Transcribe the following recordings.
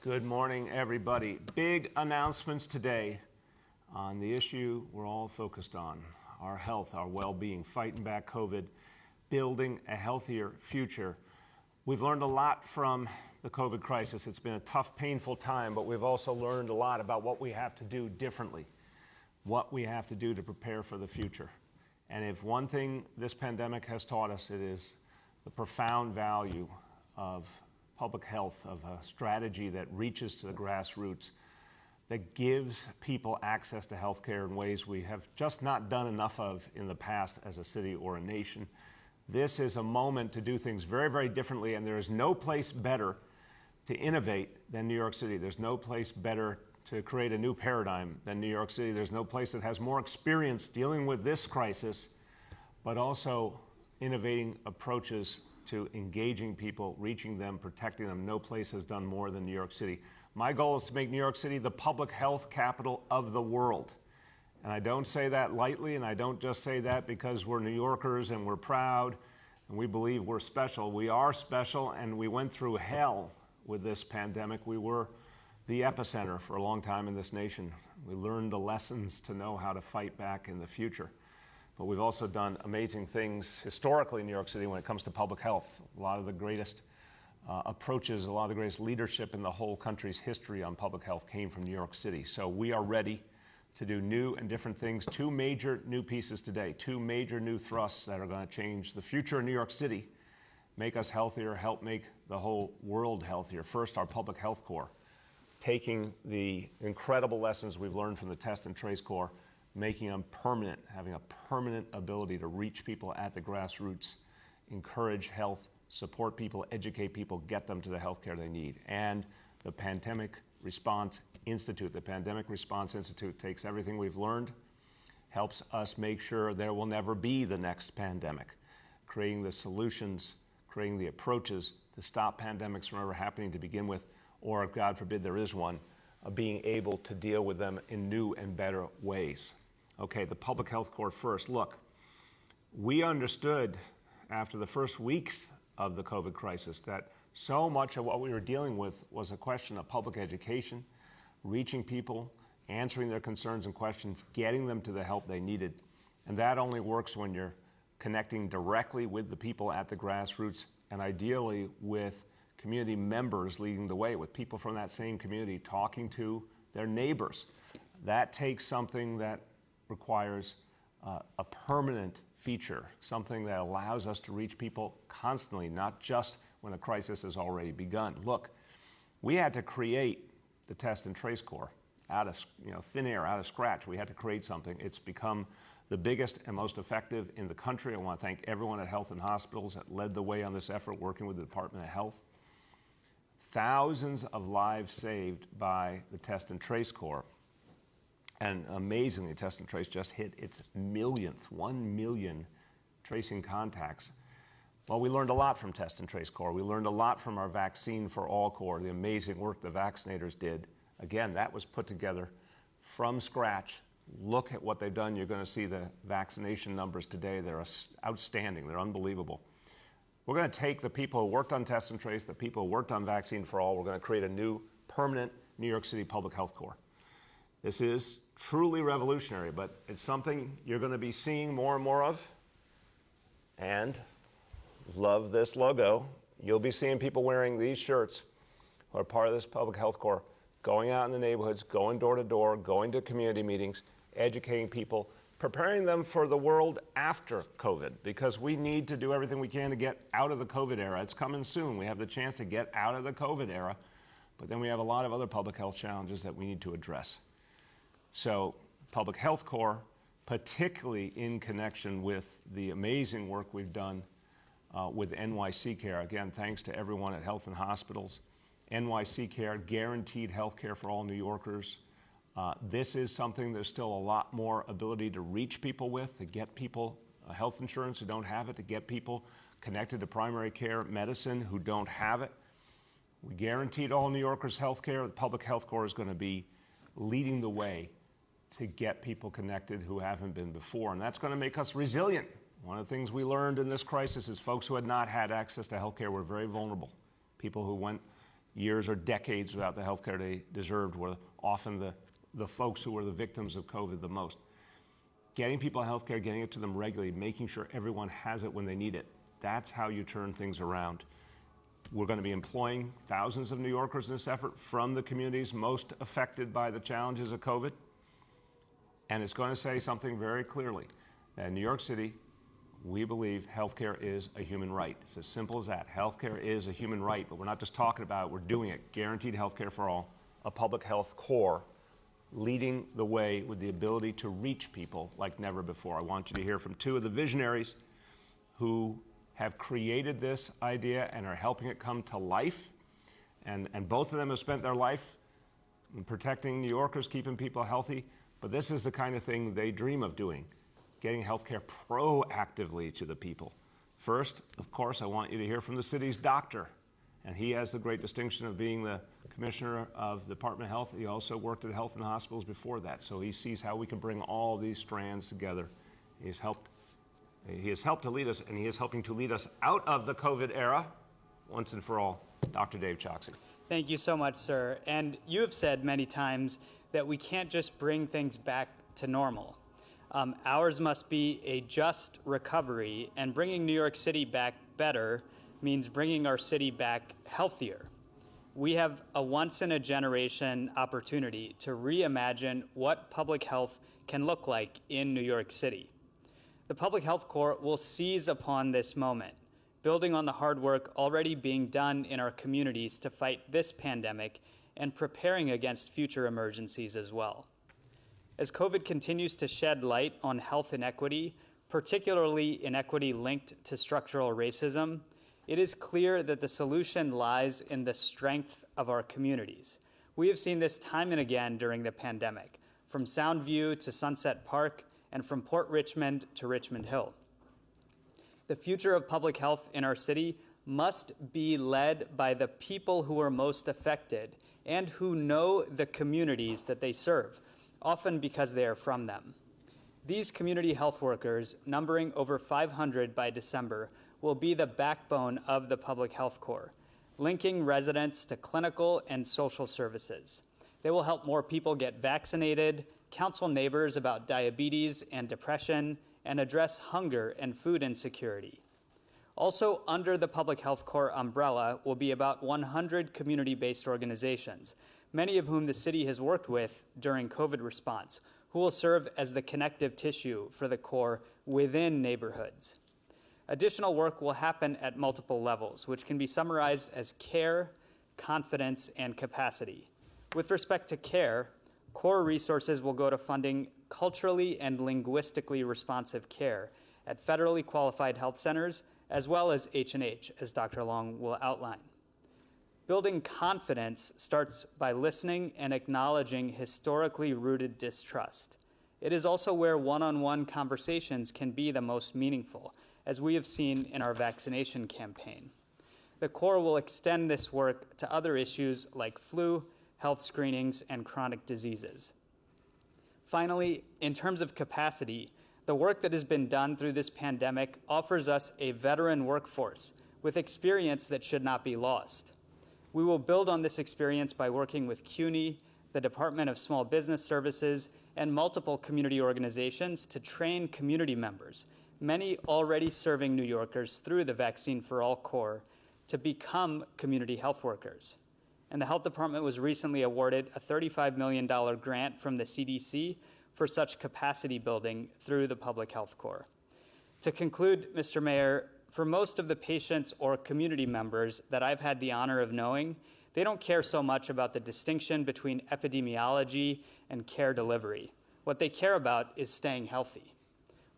Good morning, everybody. Big announcements today on the issue we're all focused on, our health, our well-being, fighting back COVID, building a healthier future. We've learned a lot from the COVID crisis. It's been a tough, painful time, but we've also learned a lot about what we have to do differently, what we have to do to prepare for the future. And if one thing this pandemic has taught us, it is the profound value of public health, of a strategy that reaches to the grassroots, that gives people access to health care in ways we have just not done enough of in the past as a city or a nation. This is a moment to do things very, very differently, and there is no place better to innovate than New York City. There's no place better to create a new paradigm than New York City. There's no place that has more experience dealing with this crisis, but also innovating approaches to engaging people, reaching them, protecting them. No place has done more than New York City. My goal is to make New York City the public health capital of the world. And I don't say that lightly, and I don't just say that because we're New Yorkers and we're proud and we believe we're special. We are special, and we went through hell with this pandemic. We were the epicenter for a long time in this nation. We learned the lessons to know how to fight back in the future. But we've also done amazing things historically in New York City when it comes to public health. A lot of the greatest approaches, a lot of the greatest leadership in the whole country's history on public health came from New York City. So we are ready to do new and different things. Two major new pieces today, two major new thrusts that are going to change the future of New York City, make us healthier, help make the whole world healthier. First, our public health core, taking the incredible lessons we've learned from the test and trace core, making them permanent, having a permanent ability to reach people at the grassroots, encourage health, support people, educate people, get them to the health care they need. And the Pandemic Response Institute. The Pandemic Response Institute takes everything we've learned, helps us make sure there will never be the next pandemic, creating the solutions, creating the approaches to stop pandemics from ever happening to begin with, or if God forbid there is one, being able to deal with them in new and better ways. Okay, the public health core first. Look, we understood after the first weeks of the COVID crisis that so much of what we were dealing with was a question of public education, reaching people, answering their concerns and questions, getting them to the help they needed. And that only works when you're connecting directly with the people at the grassroots, and ideally with community members leading the way, with people from that same community talking to their neighbors. That takes something that requires a permanent feature, something that allows us to reach people constantly, not just when a crisis has already begun. Look, we had to create the test and trace core out of thin air, out of scratch. We had to create something. It's become the biggest and most effective in the country. I want to thank everyone at Health and Hospitals that led the way on this effort, working with the Department of Health. Thousands of lives saved by the test and trace core. And amazingly, test and trace just hit its millionth, 1 million tracing contacts. Well, we learned a lot from test and trace core. We learned a lot from our Vaccine for All core, the amazing work the vaccinators did. Again, that was put together from scratch. Look at what they've done. You're going to see the vaccination numbers today. They're outstanding. They're unbelievable. We're going to take the people who worked on test and trace, the people who worked on Vaccine for All. We're going to create a new permanent New York City public health core. This is truly revolutionary, but it's something you're going to be seeing more and more of. And love this logo. You'll be seeing people wearing these shirts who are part of this public health core, going out in the neighborhoods, going door to door, going to community meetings, educating people, preparing them for the world after COVID, because we need to do everything we can to get out of the COVID era. It's coming soon. We have the chance to get out of the COVID era, but then we have a lot of other public health challenges that we need to address. So public health core, particularly in connection with the amazing work we've done with NYC Care. Again, thanks to everyone at Health and Hospitals. NYC Care, guaranteed health care for all New Yorkers. This is something there's still a lot more ability to reach people with, to get people health insurance who don't have it, to get people connected to primary care medicine who don't have it. We guaranteed all New Yorkers health care. The public health core is going to be leading the way to get people connected who haven't been before, and that's going to make us resilient. One of the things we learned in this crisis is folks who had not had access to health care were very vulnerable. People who went years or decades without the health care they deserved were often the folks who were the victims of COVID the most. Getting people health care, getting it to them regularly, making sure everyone has it when they need it, that's how you turn things around. We're going to be employing thousands of New Yorkers in this effort from the communities most affected by the challenges of COVID. And it's going to say something very clearly, that in New York City, we believe healthcare is a human right. It's as simple as that. Healthcare is a human right, but we're not just talking about it, we're doing it. Guaranteed healthcare for all, a public health core, leading the way with the ability to reach people like never before. I want you to hear from two of the visionaries who have created this idea and are helping it come to life. And both of them have spent their life protecting New Yorkers, keeping people healthy. But this is the kind of thing they dream of doing, getting healthcare proactively to the people. First, of course, I want you to hear from the city's doctor. And he has the great distinction of being the commissioner of the Department of Health. He also worked at health and hospitals before that. So he sees how we can bring all these strands together. He has helped to lead us, and he is helping to lead us out of the COVID era once and for all. Dr. Dave Choksi. Thank you so much, sir. And you have said many times that we can't just bring things back to normal. Ours must be a just recovery, and bringing New York City back better means bringing our city back healthier. We have a once-in-a-generation opportunity to reimagine what public health can look like in New York City. The Public Health Corps will seize upon this moment, building on the hard work already being done in our communities to fight this pandemic and preparing against future emergencies as well. As COVID continues to shed light on health inequity, particularly inequity linked to structural racism, it is clear that the solution lies in the strength of our communities. We have seen this time and again during the pandemic, from Soundview to Sunset Park, and from Port Richmond to Richmond Hill. The future of public health in our city must be led by the people who are most affected and who know the communities that they serve, often because they are from them. These community health workers, numbering over 500 by December, will be the backbone of the Public Health Corps, linking residents to clinical and social services. They will help more people get vaccinated, counsel neighbors about diabetes and depression, and address hunger and food insecurity. Also under the Public Health Corps umbrella will be about 100 community-based organizations, many of whom the city has worked with during COVID response, who will serve as the connective tissue for the Corps within neighborhoods. Additional work will happen at multiple levels, which can be summarized as care, confidence, and capacity. With respect to care, Corps resources will go to funding culturally and linguistically responsive care at federally qualified health centers, as well as H&H, as Dr. Long will outline. Building confidence starts by listening and acknowledging historically rooted distrust. It is also where one-on-one conversations can be the most meaningful, as we have seen in our vaccination campaign. The Corps will extend this work to other issues like flu, health screenings, and chronic diseases. Finally, in terms of capacity, the work that has been done through this pandemic offers us a veteran workforce with experience that should not be lost. We will build on this experience by working with CUNY, the Department of Small Business Services, and multiple community organizations to train community members, many already serving New Yorkers through the Vaccine for All Corps, to become community health workers. And the Health Department was recently awarded a $35 million grant from the CDC for such capacity building through the Public Health Corps. To conclude, Mr. Mayor, for most of the patients or community members that I've had the honor of knowing, they don't care so much about the distinction between epidemiology and care delivery. What they care about is staying healthy.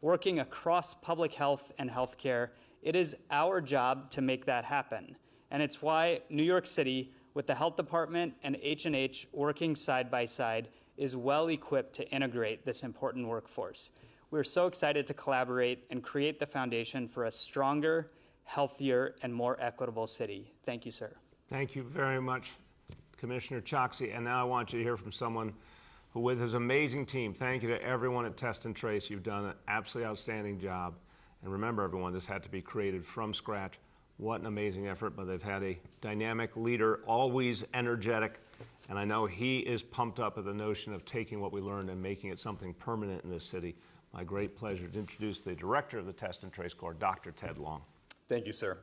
Working across public health and healthcare, it is our job to make that happen. And it's why New York City, with the Health Department and H&H working side by side, is well equipped to integrate this important workforce. We're so excited to collaborate and create the foundation for a stronger, healthier, and more equitable city. Thank you, sir. Thank you very much, Commissioner Choksi. And now I want you to hear from someone who, with his amazing team, thank you to everyone at Test and Trace. You've done an absolutely outstanding job. And remember, everyone, this had to be created from scratch What an amazing effort, but they've had a dynamic leader, always energetic, and I know he is pumped up at the notion of taking what we learned and making it something permanent in this city. My great pleasure to introduce the director of the Test and Trace Corps, Dr. Ted Long. Thank you, sir.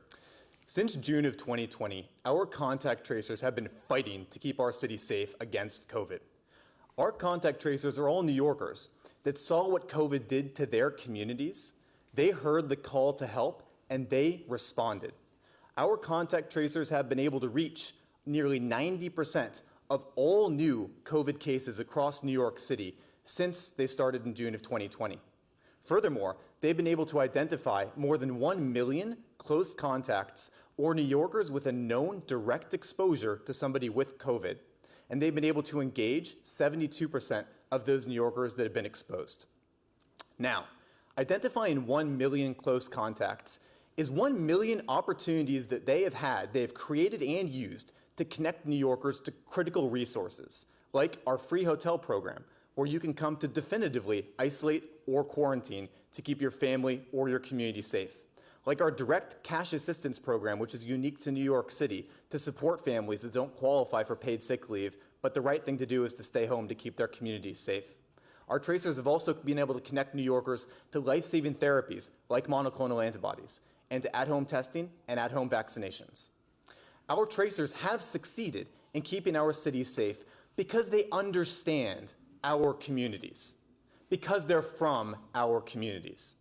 Since June of 2020, our contact tracers have been fighting to keep our city safe against COVID. Our contact tracers are all New Yorkers that saw what COVID did to their communities. They heard the call to help and they responded. Our contact tracers have been able to reach nearly 90% of all new COVID cases across New York City since they started in June of 2020. Furthermore, they've been able to identify more than 1 million close contacts or New Yorkers with a known direct exposure to somebody with COVID. And they've been able to engage 72% of those New Yorkers that have been exposed. Now, identifying 1 million close contacts is 1 million opportunities that they've created and used to connect New Yorkers to critical resources, like our free hotel program, where you can come to definitively isolate or quarantine to keep your family or your community safe. Like our direct cash assistance program, which is unique to New York City to support families that don't qualify for paid sick leave, but the right thing to do is to stay home to keep their communities safe. Our tracers have also been able to connect New Yorkers to life-saving therapies like monoclonal antibodies and to at-home testing and at-home vaccinations. Our tracers have succeeded in keeping our cities safe because they understand our communities, because they're from our communities.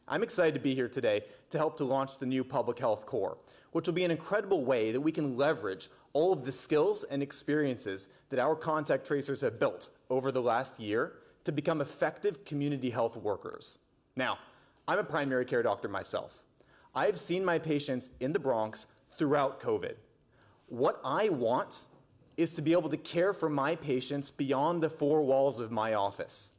I'm excited to be here today to help to launch the new Public Health Corps, which will be an incredible way that we can leverage all of the skills and experiences that our contact tracers have built over the last year to become effective community health workers. Now, I'm a primary care doctor myself. I've seen my patients in the Bronx throughout COVID. What I want is to be able to care for my patients beyond the four walls of my office.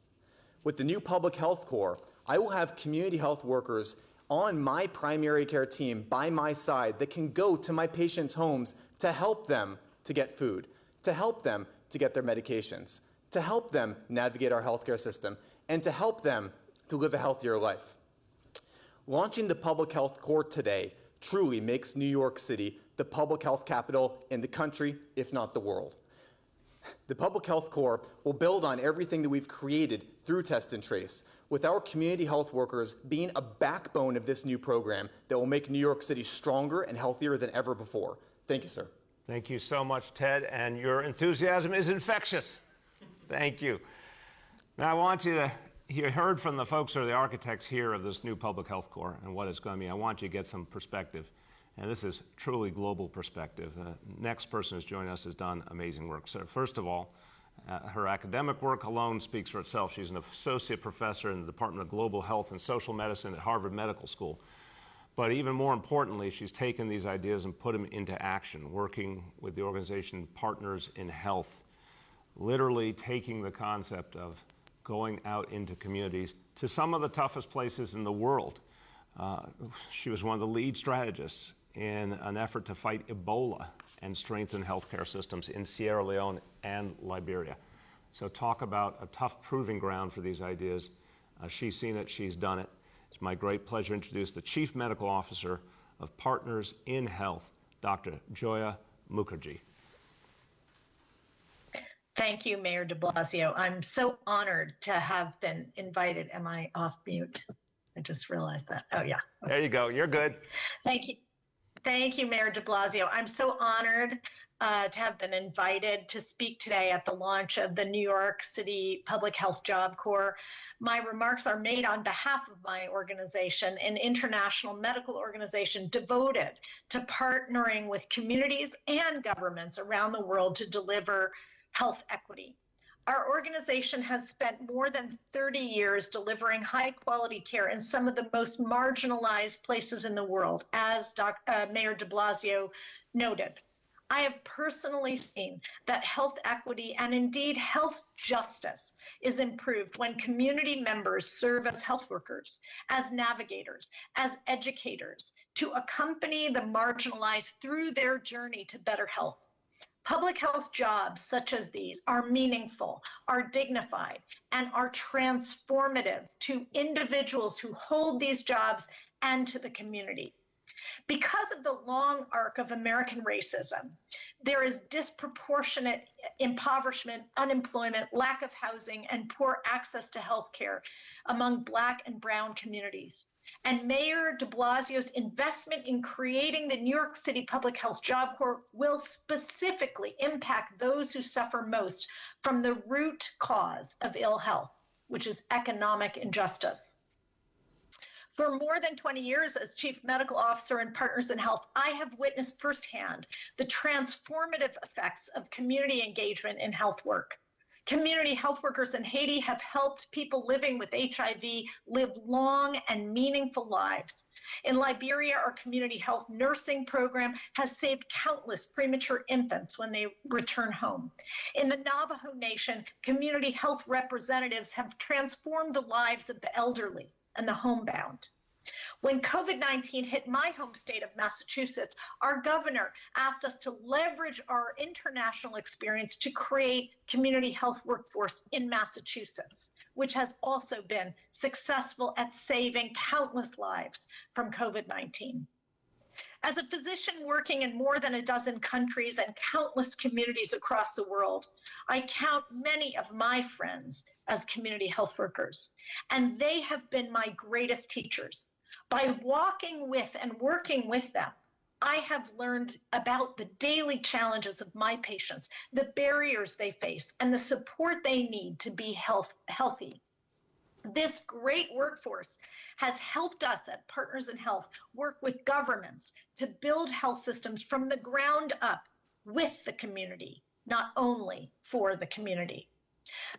With the new Public Health Corps, I will have community health workers on my primary care team by my side that can go to my patients' homes to help them to get food, to help them to get their medications, to help them navigate our healthcare system, and to help them to live a healthier life. Launching the Public Health Corps today truly makes New York City the public health capital in the country, if not the world. The Public Health Corps will build on everything that we've created through Test and Trace, with our community health workers being a backbone of this new program that will make New York City stronger and healthier than ever before. Thank you, sir. Thank you so much, Ted, and your enthusiasm is infectious. Thank you. Now, I want you heard from the folks who are the architects here of this new Public Health Corps and what it's going to mean. I want you to get some perspective, and this is truly global perspective. The next person who's joining us has done amazing work. So first of all, her academic work alone speaks for itself. She's an associate professor in the Department of Global Health and Social Medicine at Harvard Medical School. But even more importantly, she's taken these ideas and put them into action, working with the organization Partners in Health, literally taking the concept of going out into communities to some of the toughest places in the world. She was one of the lead strategists in an effort to fight Ebola and strengthen healthcare systems in Sierra Leone and Liberia. So talk about a tough proving ground for these ideas. She's seen it, she's done it. It's my great pleasure to introduce the Chief Medical Officer of Partners in Health, Dr. Joya Mukherjee. Thank you, Mayor de Blasio. I'm so honored to have been invited. Am I off mute? I just realized that. Oh, yeah. There you go. You're good. Thank you. Thank you, Mayor de Blasio. I'm so honored to have been invited to speak today at the launch of the New York City Public Health Job Corps. My remarks are made on behalf of my organization, an international medical organization devoted to partnering with communities and governments around the world to deliver health equity. Our organization has spent more than 30 years delivering high quality care in some of the most marginalized places in the world, as Mayor de Blasio noted. I have personally seen that health equity and indeed health justice is improved when community members serve as health workers, as navigators, as educators, to accompany the marginalized through their journey to better health. Public health jobs such as these are meaningful, are dignified, and are transformative to individuals who hold these jobs and to the community. Because of the long arc of American racism, there is disproportionate impoverishment, unemployment, lack of housing, and poor access to health care among Black and Brown communities. And Mayor de Blasio's investment in creating the New York City Public Health Job Corps will specifically impact those who suffer most from the root cause of ill health, which is economic injustice. For more than 20 years as Chief Medical Officer in Partners in Health, I have witnessed firsthand the transformative effects of community engagement in health work. Community health workers in Haiti have helped people living with HIV live long and meaningful lives. In Liberia, our community health nursing program has saved countless premature infants when they return home. In the Navajo Nation, community health representatives have transformed the lives of the elderly and the homebound. When COVID-19 hit my home state of Massachusetts, our governor asked us to leverage our international experience to create community health workforce in Massachusetts, which has also been successful at saving countless lives from COVID-19. As a physician working in more than a dozen countries and countless communities across the world, I count many of my friends as community health workers, and they have been my greatest teachers. By walking with and working with them, I have learned about the daily challenges of my patients, the barriers they face, and the support they need to be healthy. This great workforce has helped us at Partners in Health work with governments to build health systems from the ground up with the community, not only for the community.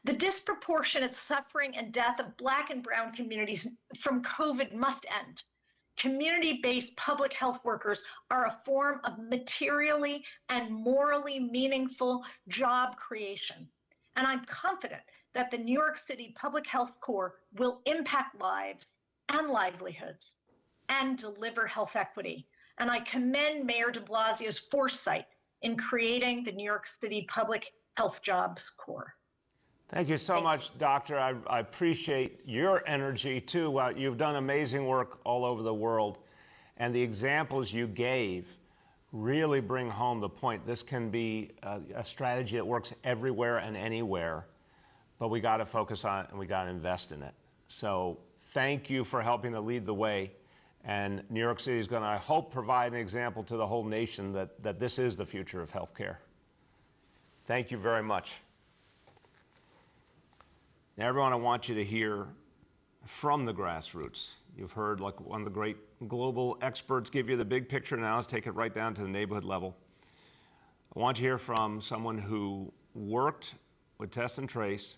The disproportionate suffering and death of Black and Brown communities from COVID must end. Community-based public health workers are a form of materially and morally meaningful job creation. And I'm confident that the New York City Public Health Corps will impact lives and livelihoods and deliver health equity. And I commend Mayor de Blasio's foresight in creating the New York City Public Health Jobs Corps. Thank you so much, Doctor. I appreciate your energy, too. You've done amazing work all over the world, and the examples you gave really bring home the point. This can be a strategy that works everywhere and anywhere, but we got to focus on it and we got to invest in it. So thank you for helping to lead the way, and New York City is going to, I hope, provide an example to the whole nation that this is the future of healthcare. Thank you very much. Now, everyone, I want you to hear from the grassroots. You've heard like one of the great global experts give you the big picture. Now let's take it right down to the neighborhood level. I want you to hear from someone who worked with Test and Trace,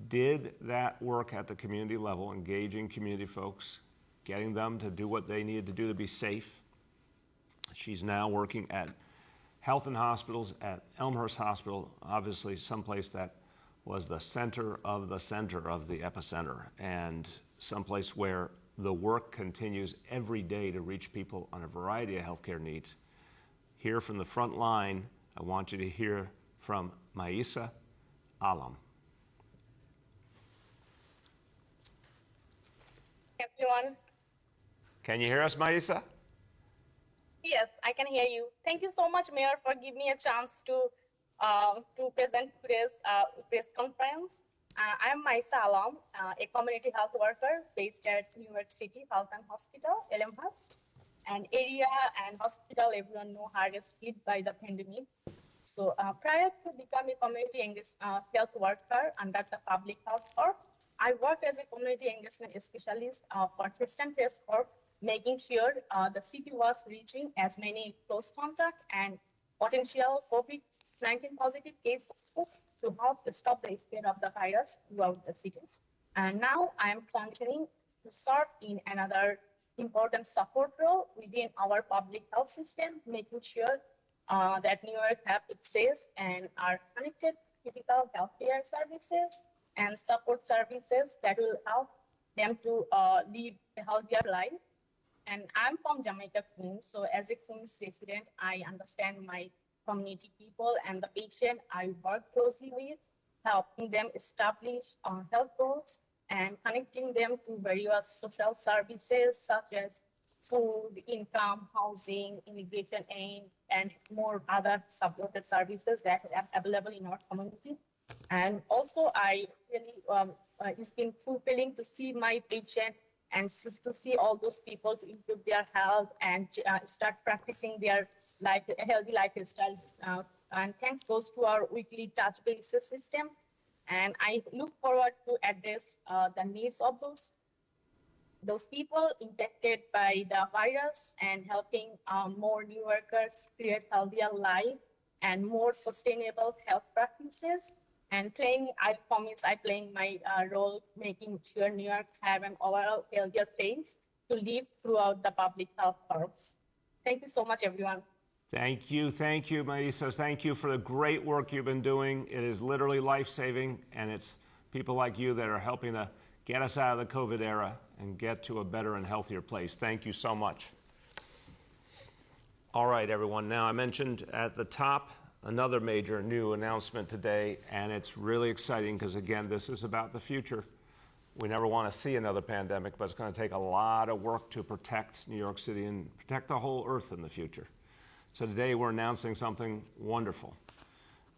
did that work at the community level, engaging community folks, getting them to do what they needed to do to be safe. She's now working at health and hospitals, at Elmhurst Hospital, obviously someplace that was the center of the epicenter, and someplace where the work continues every day to reach people on a variety of healthcare needs. Here from the front line, I want you to hear from Maisa Alam. Everyone. Can you hear us, Maisa? Yes, I can hear you. Thank you so much, Mayor, for giving me a chance to present today's press conference. I'm Maisa Alam, a community health worker based at New York City Health and Hospital, Elmhurst, an area and hospital everyone know hardest hit by the pandemic. So prior to becoming a community health worker under the Public Health Corps, I worked as a community engagement specialist for Test and Trace Corps, making sure the city was reaching as many close contact and potential COVID-19 positive cases to help stop the spread of the virus throughout the city. And now I am transitioning to serve in another important support role within our public health system, making sure that New York have access and are connected critical healthcare services and support services that will help them to live a healthier life. And I'm from Jamaica, Queens. So as a Queens resident, I understand my community people and the patient I work closely with, helping them establish health goals and connecting them to various social services such as food, income, housing, immigration aid, and more other supported services that are available in our community. And also, I really, it's been fulfilling to see my patient and to see all those people to improve their health and start practicing their life, healthy lifestyle. And thanks goes to our weekly touch bases system. And I look forward to address the needs of those people infected by the virus and helping more New Yorkers create healthier life and more sustainable health practices. And I promise I playing my role, making sure New York have an overall healthier place to live throughout the public health curves. Thank you so much, everyone. Thank you, Maisos. Thank you for the great work you've been doing. It is literally life-saving, and it's people like you that are helping to get us out of the COVID era and get to a better and healthier place. Thank you so much. All right, everyone. Now, I mentioned at the top another major new announcement today, and it's really exciting because, again, this is about the future. We never want to see another pandemic, but it's going to take a lot of work to protect New York City and protect the whole earth in the future. So today we're announcing something wonderful.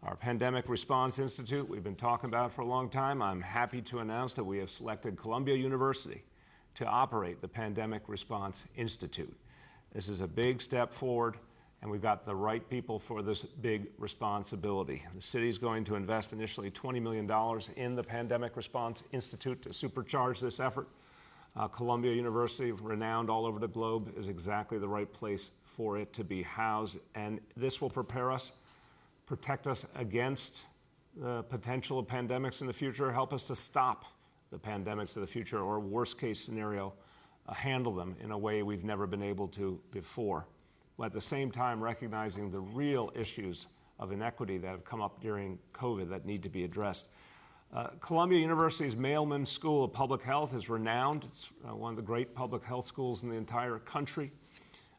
Our Pandemic Response Institute, we've been talking about for a long time. I'm happy to announce that we have selected Columbia University to operate the Pandemic Response Institute. This is a big step forward, and we've got the right people for this big responsibility. The city is going to invest initially $20 million in the Pandemic Response Institute to supercharge this effort. Columbia University, renowned all over the globe, is exactly the right place for it to be housed, and this will protect us against the potential of pandemics in the future, help us to stop the pandemics of the future, or worst case scenario, handle them in a way we've never been able to before. But at the same time, recognizing the real issues of inequity that have come up during COVID that need to be addressed. Columbia University's Mailman School of Public Health is renowned. It's one of the great public health schools in the entire country,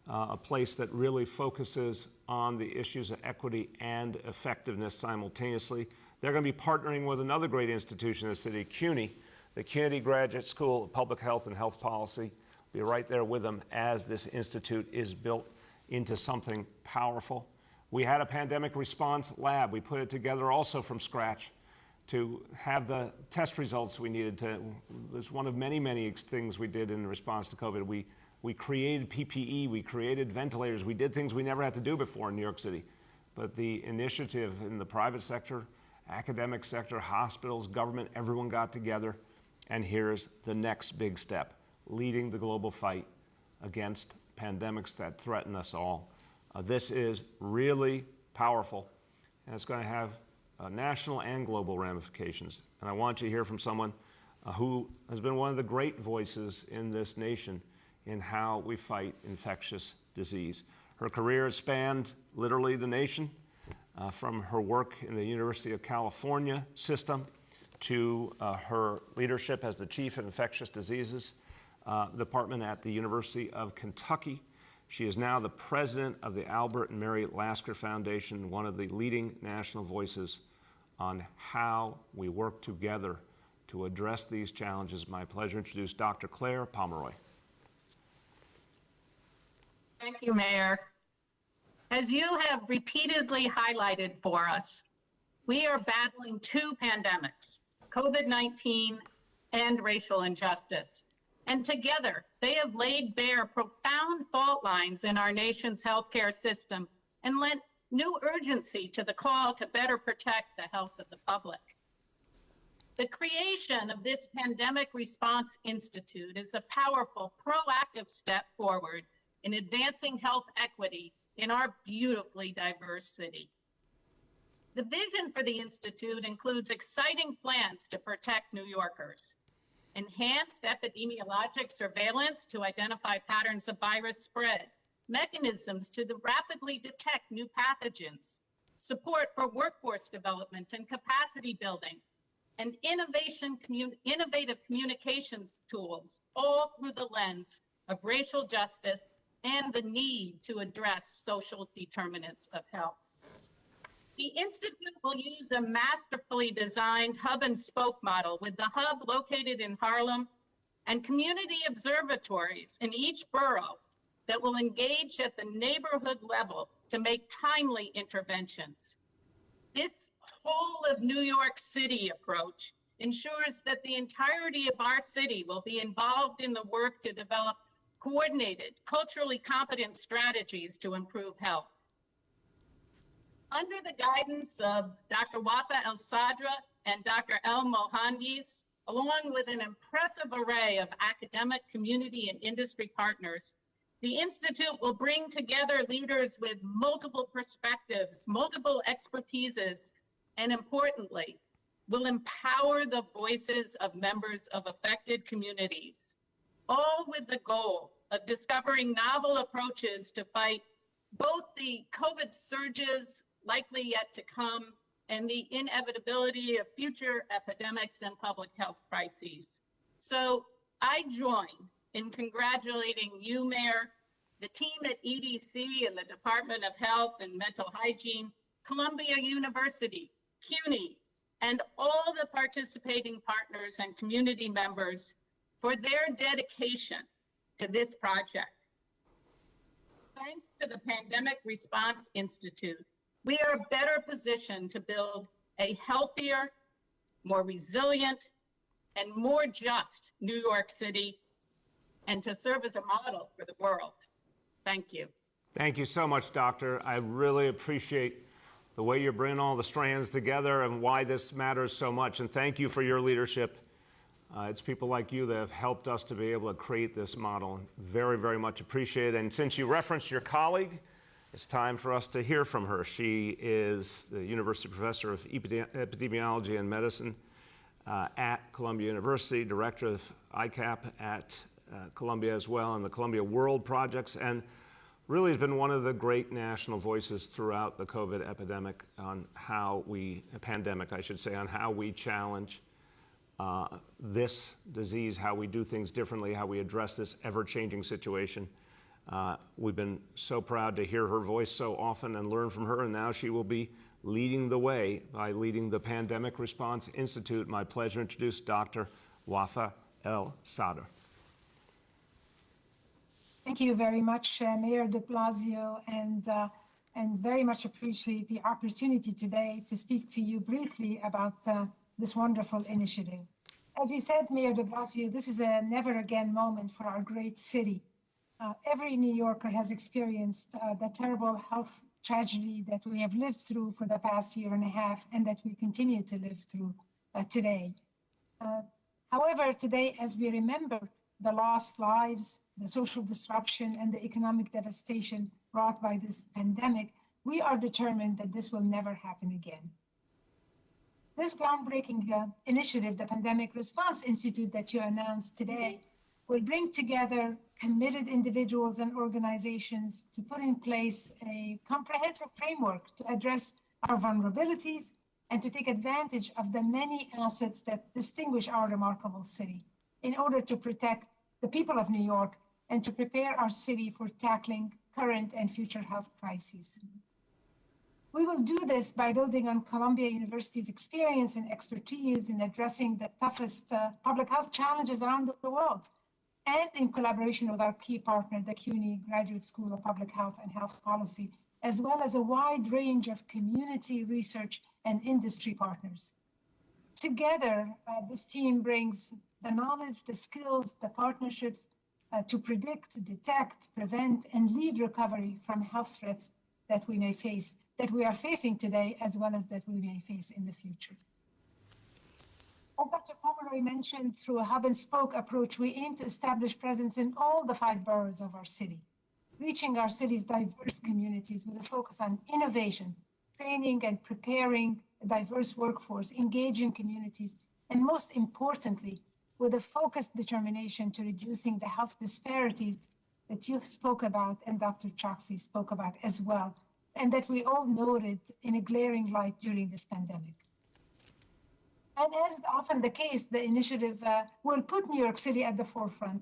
a place that really focuses on the issues of equity and effectiveness simultaneously. They're going to be partnering with another great institution in the city, CUNY, the CUNY Graduate School of Public Health and Health Policy. Be right there with them as this institute is built into something powerful. We had a pandemic response lab. We put it together also from scratch to have the test results we needed to. It was one of many, many things we did in response to COVID. We created PPE, we created ventilators, we did things we never had to do before in New York City. But the initiative in the private sector, academic sector, hospitals, government, everyone got together. And here's the next big step, leading the global fight against pandemics that threaten us all. This is really powerful, and it's going to have national and global ramifications. And I want you to hear from someone who has been one of the great voices in this nation in how we fight infectious disease. Her career has spanned literally the nation, from her work in the University of California system to her leadership as the chief of infectious diseases department at the University of Kentucky. She is now the president of the Albert and Mary Lasker Foundation, one of the leading national voices on how we work together to address these challenges. My pleasure to introduce Dr. Claire Pomeroy. Thank you, Mayor. As you have repeatedly highlighted for us, we are battling two pandemics, COVID-19 and racial injustice. And together, they have laid bare profound fault lines in our nation's healthcare system and lent new urgency to the call to better protect the health of the public. The creation of this Pandemic Response Institute is a powerful, proactive step forward in advancing health equity in our beautifully diverse city. The vision for the Institute includes exciting plans to protect New Yorkers, enhanced epidemiologic surveillance to identify patterns of virus spread, mechanisms to rapidly detect new pathogens, support for workforce development and capacity building, and innovative communications tools, all through the lens of racial justice and the need to address social determinants of health. The Institute will use a masterfully designed hub and spoke model with the hub located in Harlem and community observatories in each borough that will engage at the neighborhood level to make timely interventions. This whole of New York City approach ensures that the entirety of our city will be involved in the work to develop coordinated, culturally competent strategies to improve health. Under the guidance of Dr. Wafa El-Sadra and Dr. El-Mohandis, along with an impressive array of academic, community, and industry partners, the Institute will bring together leaders with multiple perspectives, multiple expertises, and importantly, will empower the voices of members of affected communities, all with the goal of discovering novel approaches to fight both the COVID surges likely yet to come and the inevitability of future epidemics and public health crises. So I join in congratulating you, Mayor, the team at EDC and the Department of Health and Mental Hygiene, Columbia University, CUNY, and all the participating partners and community members for their dedication to this project. Thanks to the Pandemic Response Institute, we are better positioned to build a healthier, more resilient, and more just New York City, and to serve as a model for the world. Thank you. Thank you so much, Doctor. I really appreciate the way you're bringing all the strands together and why this matters so much. And thank you for your leadership. It's people like you that have helped us to be able to create this model. Very, very much appreciated. And since you referenced your colleague, it's time for us to hear from her. She is the University Professor of Epidemiology and Medicine at Columbia University, Director of ICAP at Columbia as well, and the Columbia World Projects, and really has been one of the great national voices throughout the COVID epidemic on pandemic, I should say, on how we challenge this disease, how we do things differently, how we address this ever-changing situation. We've been so proud to hear her voice so often and learn from her, and now she will be leading the way by leading the Pandemic Response Institute. My pleasure to introduce Dr. Wafa El-Sadra. Thank you very much, Mayor de Blasio, and very much appreciate the opportunity today to speak to you briefly about this wonderful initiative. As you said, Mayor de Blasio, this is a never again moment for our great city. Every New Yorker has experienced the terrible health tragedy that we have lived through for the past year and a half and that we continue to live through today. However, today, as we remember the lost lives, the social disruption, and the economic devastation brought by this pandemic, we are determined that this will never happen again. This groundbreaking initiative, the Pandemic Response Institute that you announced today, will bring together committed individuals and organizations to put in place a comprehensive framework to address our vulnerabilities and to take advantage of the many assets that distinguish our remarkable city in order to protect the people of New York and to prepare our city for tackling current and future health crises. We will do this by building on Columbia University's experience and expertise in addressing the toughest public health challenges around the world, and in collaboration with our key partner, the CUNY Graduate School of Public Health and Health Policy, as well as a wide range of community research and industry partners. Together, this team brings the knowledge, the skills, the partnerships to predict, detect, prevent, and lead recovery from health threats that we may face, that we are facing today, as well as that we may face in the future. As Dr. Pomeroy mentioned, through a hub and spoke approach, we aim to establish presence in all the 5 boroughs of our city, reaching our city's diverse communities with a focus on innovation, training and preparing a diverse workforce, engaging communities, and most importantly, with a focused determination to reducing the health disparities that you spoke about and Dr. Choksi spoke about as well, and that we all noted in a glaring light during this pandemic. And as is often the case, the initiative will put New York City at the forefront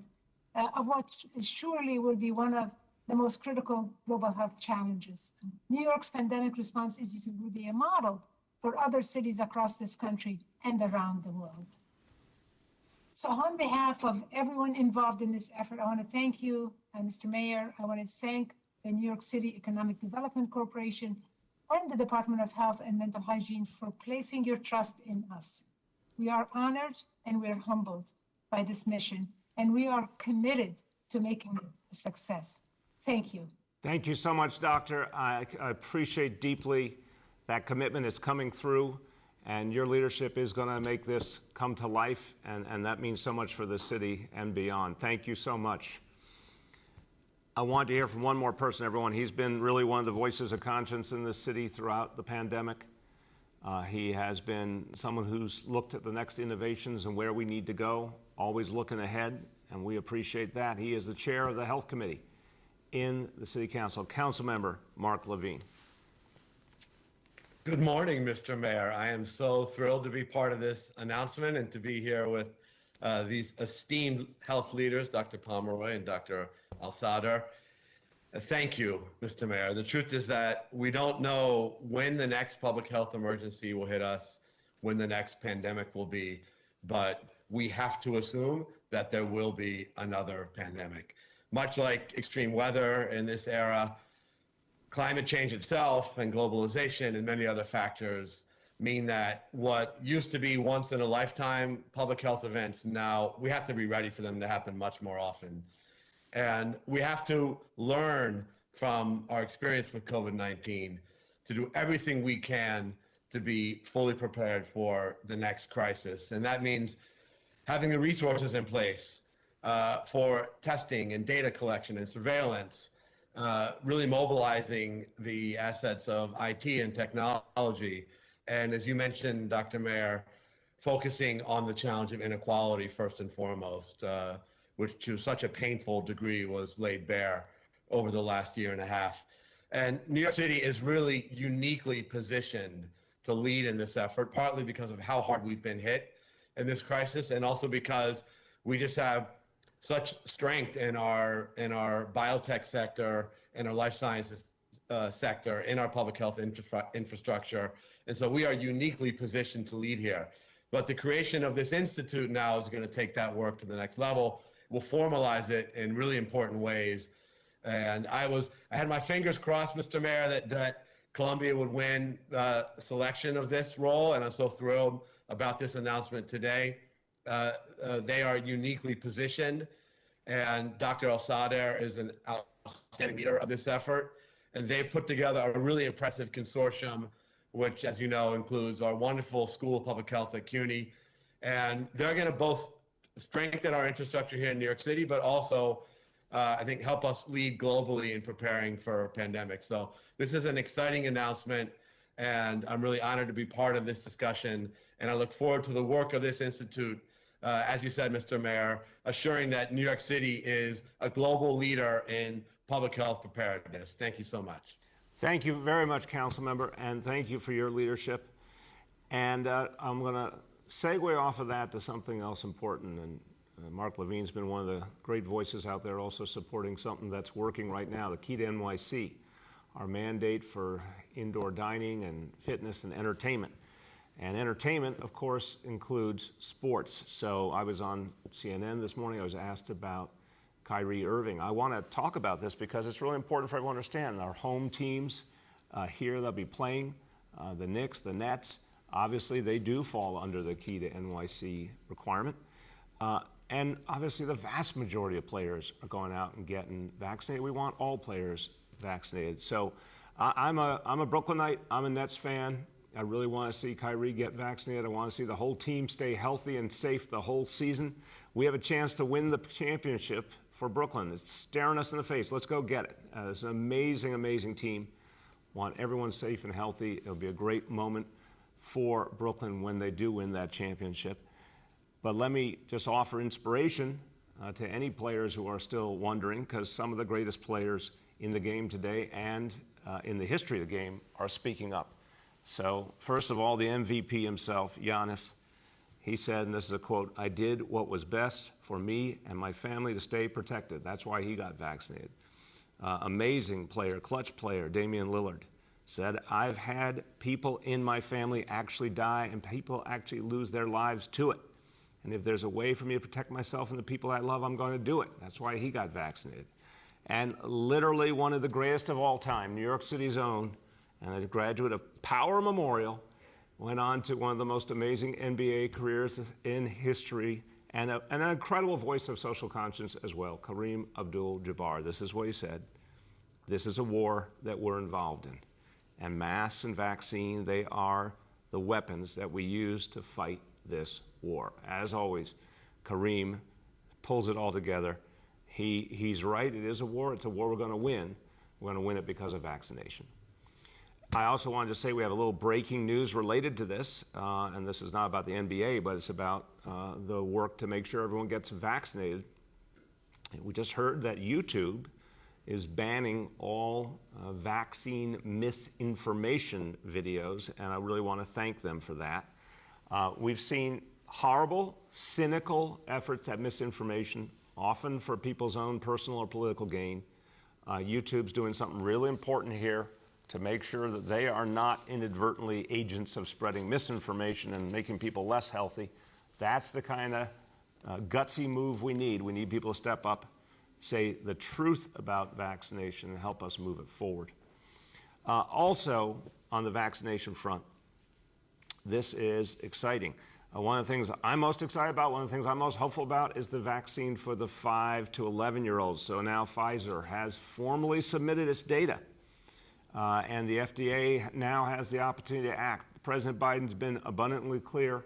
of what surely will be one of the most critical global health challenges. New York's Pandemic Response Institute will be a model for other cities across this country and around the world. So on behalf of everyone involved in this effort, I want to thank you Mr. Mayor, I want to thank the New York City Economic Development Corporation and the Department of Health and Mental Hygiene for placing your trust in us. We are honored and we are humbled by this mission, and we are committed to making it a success. Thank you. Thank you so much, Doctor. I appreciate deeply that commitment is coming through, and your leadership is going to make this come to life, and that means so much for the city and beyond. Thank you so much. I want to hear from one more person, everyone. He's been really one of the voices of conscience in this city throughout the pandemic. He has been someone who's looked at the next innovations and where we need to go, always looking ahead, and we appreciate that. He is the chair of the Health Committee in the City Council, Councilmember Mark Levine. Good morning, Mr. Mayor. I am so thrilled to be part of this announcement and to be here with these esteemed health leaders, Dr. Pomeroy and Dr. Al-Sadr. Thank you, Mr. Mayor. The truth is that we don't know when the next public health emergency will hit us, when the next pandemic will be, but we have to assume that there will be another pandemic. Much like extreme weather in this era, climate change itself and globalization and many other factors mean that what used to be once in a lifetime public health events, now we have to be ready for them to happen much more often. And we have to learn from our experience with COVID-19 to do everything we can to be fully prepared for the next crisis. And that means having the resources in place for testing and data collection and surveillance, really mobilizing the assets of IT and technology. And as you mentioned, Dr. Mayor, focusing on the challenge of inequality first and foremost, which to such a painful degree was laid bare over the last year and a half. And New York City is really uniquely positioned to lead in this effort, partly because of how hard we've been hit in this crisis, and also because we just have such strength in our biotech sector, in our life sciences sector, in our public health infrastructure. And so we are uniquely positioned to lead here. But the creation of this institute now is going to take that work to the next level. We'll formalize it in really important ways. And I had my fingers crossed, Mr. Mayor, that Columbia would win the selection of this role. And I'm so thrilled about this announcement today. They are uniquely positioned. And Dr. Al-Sadr is an outstanding leader of this effort. And they've put together a really impressive consortium, which, as you know, includes our wonderful School of Public Health at CUNY. And they're going to both strengthen our infrastructure here in New York City, but also, I think, help us lead globally in preparing for a pandemic. So this is an exciting announcement, and I'm really honored to be part of this discussion. And I look forward to the work of this institute, as you said, Mr. Mayor, assuring that New York City is a global leader in public health preparedness. Thank you so much. Thank you very much, Councilmember, and thank you for your leadership. And I'm going to segue off of that to something else important. And Mark Levine's been one of the great voices out there also supporting something that's working right now, the Key to NYC, our mandate for indoor dining and fitness and entertainment. And entertainment, of course, includes sports. So I was on CNN this morning. I was asked about Kyrie Irving. I want to talk about this because it's really important for everyone to understand. Our home teams here, they'll be playing, the Knicks, the Nets. Obviously, they do fall under the Key to NYC requirement. And obviously, the vast majority of players are going out and getting vaccinated. We want all players vaccinated. So I'm a Brooklynite. I'm a Nets fan. I really want to see Kyrie get vaccinated. I want to see the whole team stay healthy and safe the whole season. We have a chance to win the championship for Brooklyn. It's staring us in the face. Let's go get it. It's an amazing, amazing team. Want everyone safe and healthy. It'll be a great moment for Brooklyn when they do win that championship. But let me just offer inspiration to any players who are still wondering, because some of the greatest players in the game today and in the history of the game are speaking up. So first of all, the MVP himself, Giannis, he said, and this is a quote, "I did what was best for me and my family to stay protected." That's why he got vaccinated. Amazing player, clutch player, Damian Lillard, said, "I've had people in my family actually die and people actually lose their lives to it. And if there's a way for me to protect myself and the people I love, I'm going to do it." That's why he got vaccinated. And literally one of the greatest of all time, New York City's own, and a graduate of Power Memorial, went on to one of the most amazing NBA careers in history, and an incredible voice of social conscience as well, Kareem Abdul-Jabbar. This is what he said. This is a war that we're involved in. And masks and vaccine, they are the weapons that we use to fight this war. As always, Kareem pulls it all together. He's right, it is a war. It's a war we're going to win. We're going to win it because of vaccination. I also wanted to say we have a little breaking news related to this, and this is not about the NBA, but it's about the work to make sure everyone gets vaccinated. We just heard that YouTube is banning all vaccine misinformation videos, and I really want to thank them for that. We've seen horrible, cynical efforts at misinformation, often for people's own personal or political gain. YouTube's doing something really important here to make sure that they are not inadvertently agents of spreading misinformation and making people less healthy. That's the kind of gutsy move we need. We need people to step up, say the truth about vaccination, and help us move it forward. Also, on the vaccination front, this is exciting. One of the things I'm most excited about, one of the things I'm most hopeful about is the vaccine for the 5 to 11-year-olds. So now Pfizer has formally submitted its data, and the FDA now has the opportunity to act. President Biden's been abundantly clear.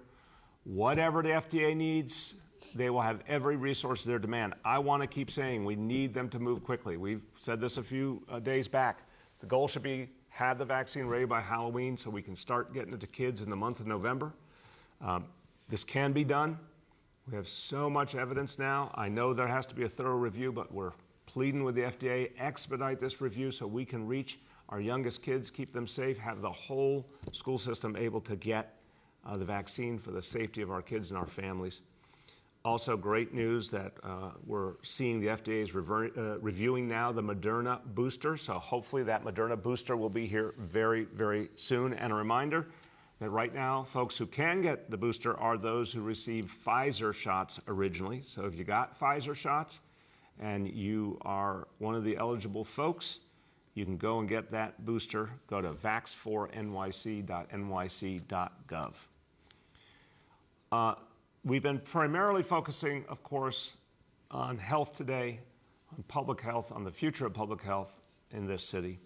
Whatever the FDA needs, they will have every resource at their demand. I want to keep saying we need them to move quickly. We've said this a few days back. The goal should be have the vaccine ready by Halloween so we can start getting it to kids in the month of November. This can be done. We have so much evidence now. I know there has to be a thorough review, but we're pleading with the FDA, expedite this review so we can reach our youngest kids, keep them safe, have the whole school system able to get the vaccine for the safety of our kids and our families. Also, great news that we're seeing the FDA is reviewing now the Moderna booster. So hopefully that Moderna booster will be here very, very soon. And a reminder that right now, folks who can get the booster are those who received Pfizer shots originally. So if you got Pfizer shots and you are one of the eligible folks, you can go and get that booster. Go to vax4nyc.nyc.gov. We've been primarily focusing, of course, on health today, on public health, on the future of public health in this city.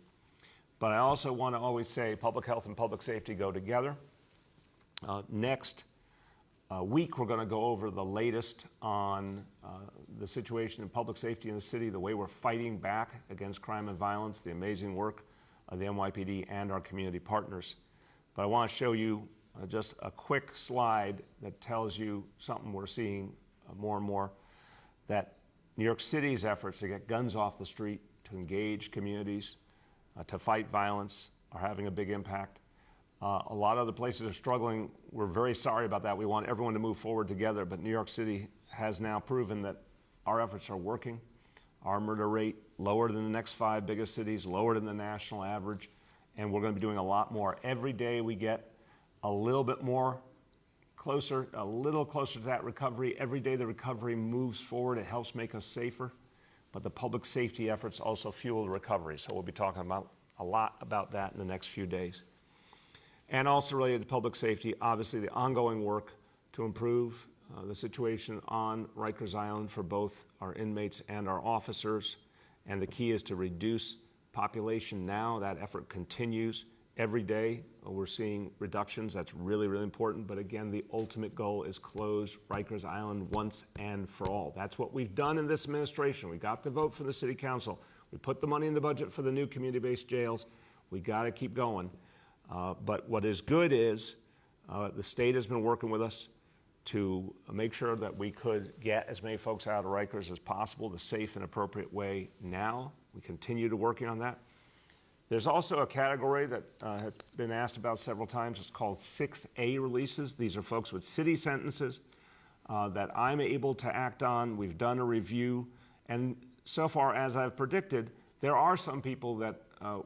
But I also want to always say public health and public safety go together. Next week, we're going to go over the latest on the situation in public safety in the city, the way we're fighting back against crime and violence, the amazing work of the NYPD and our community partners. But I want to show you just a quick slide that tells you something we're seeing more and more, that New York City's efforts to get guns off the street, to engage communities, to fight violence are having a big impact. A lot of other places are struggling. We're very sorry about that. We want everyone to move forward together, but New York City has now proven that our efforts are working. Our murder rate lower than the next 5 biggest cities, lower than the national average, and we're going to be doing a lot more. Every day we get a little bit more closer, a little closer to that recovery. Every day the recovery moves forward. It helps make us safer. But the public safety efforts also fuel the recovery. So we'll be talking about a lot about that in the next few days. And also related to public safety, obviously the ongoing work to improve the situation on Rikers Island for both our inmates and our officers. And the key is to reduce population now. That effort continues every day. We're seeing reductions. That's really, really important. But again, the ultimate goal is close Rikers Island once and for all. That's what we've done in this administration. We got the vote from the city council. We put the money in the budget for the new community-based jails. We got to keep going. But what is good is the state has been working with us to make sure that we could get as many folks out of Rikers as possible the safe and appropriate way now. We continue to working on that. There's also a category that has been asked about several times. It's called 6A releases. These are folks with city sentences that I'm able to act on. We've done a review. And so far, as I've predicted, there are some people that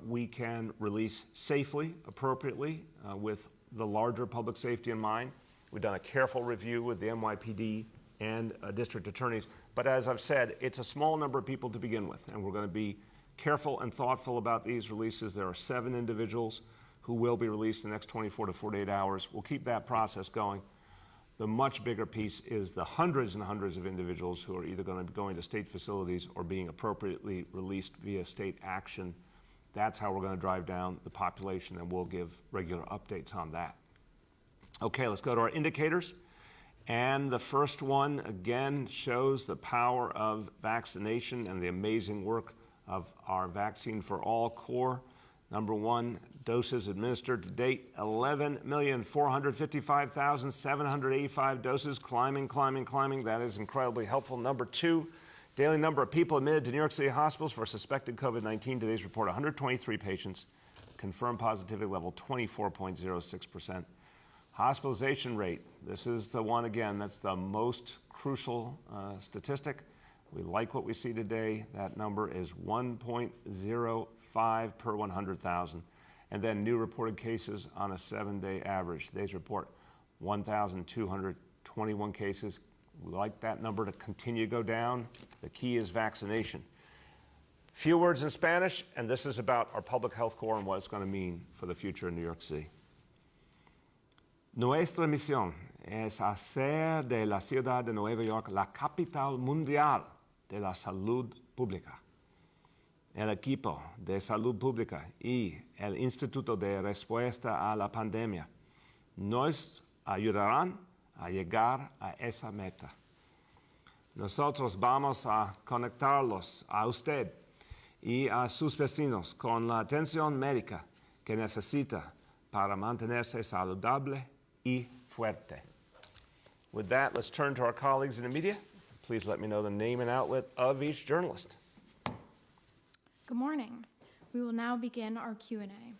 we can release safely, appropriately, with the larger public safety in mind. We've done a careful review with the NYPD and district attorneys. But as I've said, it's a small number of people to begin with, and we're going to be careful and thoughtful about these releases. There are 7 individuals who will be released in the next 24 to 48 hours. We'll keep that process going. The much bigger piece is the hundreds and hundreds of individuals who are either going to be going to state facilities or being appropriately released via state action. That's how we're going to drive down the population, and we'll give regular updates on that. Okay, let's go to our indicators. And the first one, again, shows the power of vaccination and the amazing work of our Vaccine for All Corps. Number 1, doses administered to date, 11,455,785 doses, climbing. That is incredibly helpful. Number 2, daily number of people admitted to New York City hospitals for suspected COVID-19. Today's report, 123 patients, confirmed positivity level 24.06%. Hospitalization rate, this is the one, again, that's the most crucial statistic. We like what we see today. That number is 1.05 per 100,000. And then new reported cases on a 7-day average. Today's report, 1,221 cases. We like that number to continue to go down. The key is vaccination. Few words in Spanish, and this is about our public health corps and what it's going to mean for the future in New York City. Nuestra misión es hacer de la ciudad de Nueva York la capital mundial de la salud pública. El equipo de salud pública y el Instituto de Respuesta a la Pandemia nos ayudarán a llegar a esa meta. Nosotros vamos a conectarlos a usted y a sus vecinos con la atención médica que necesita para mantenerse saludable y fuerte. With that, let's turn to our colleagues in the media. Please let me know the name and outlet of each journalist. Good morning. We will now begin our Q&A.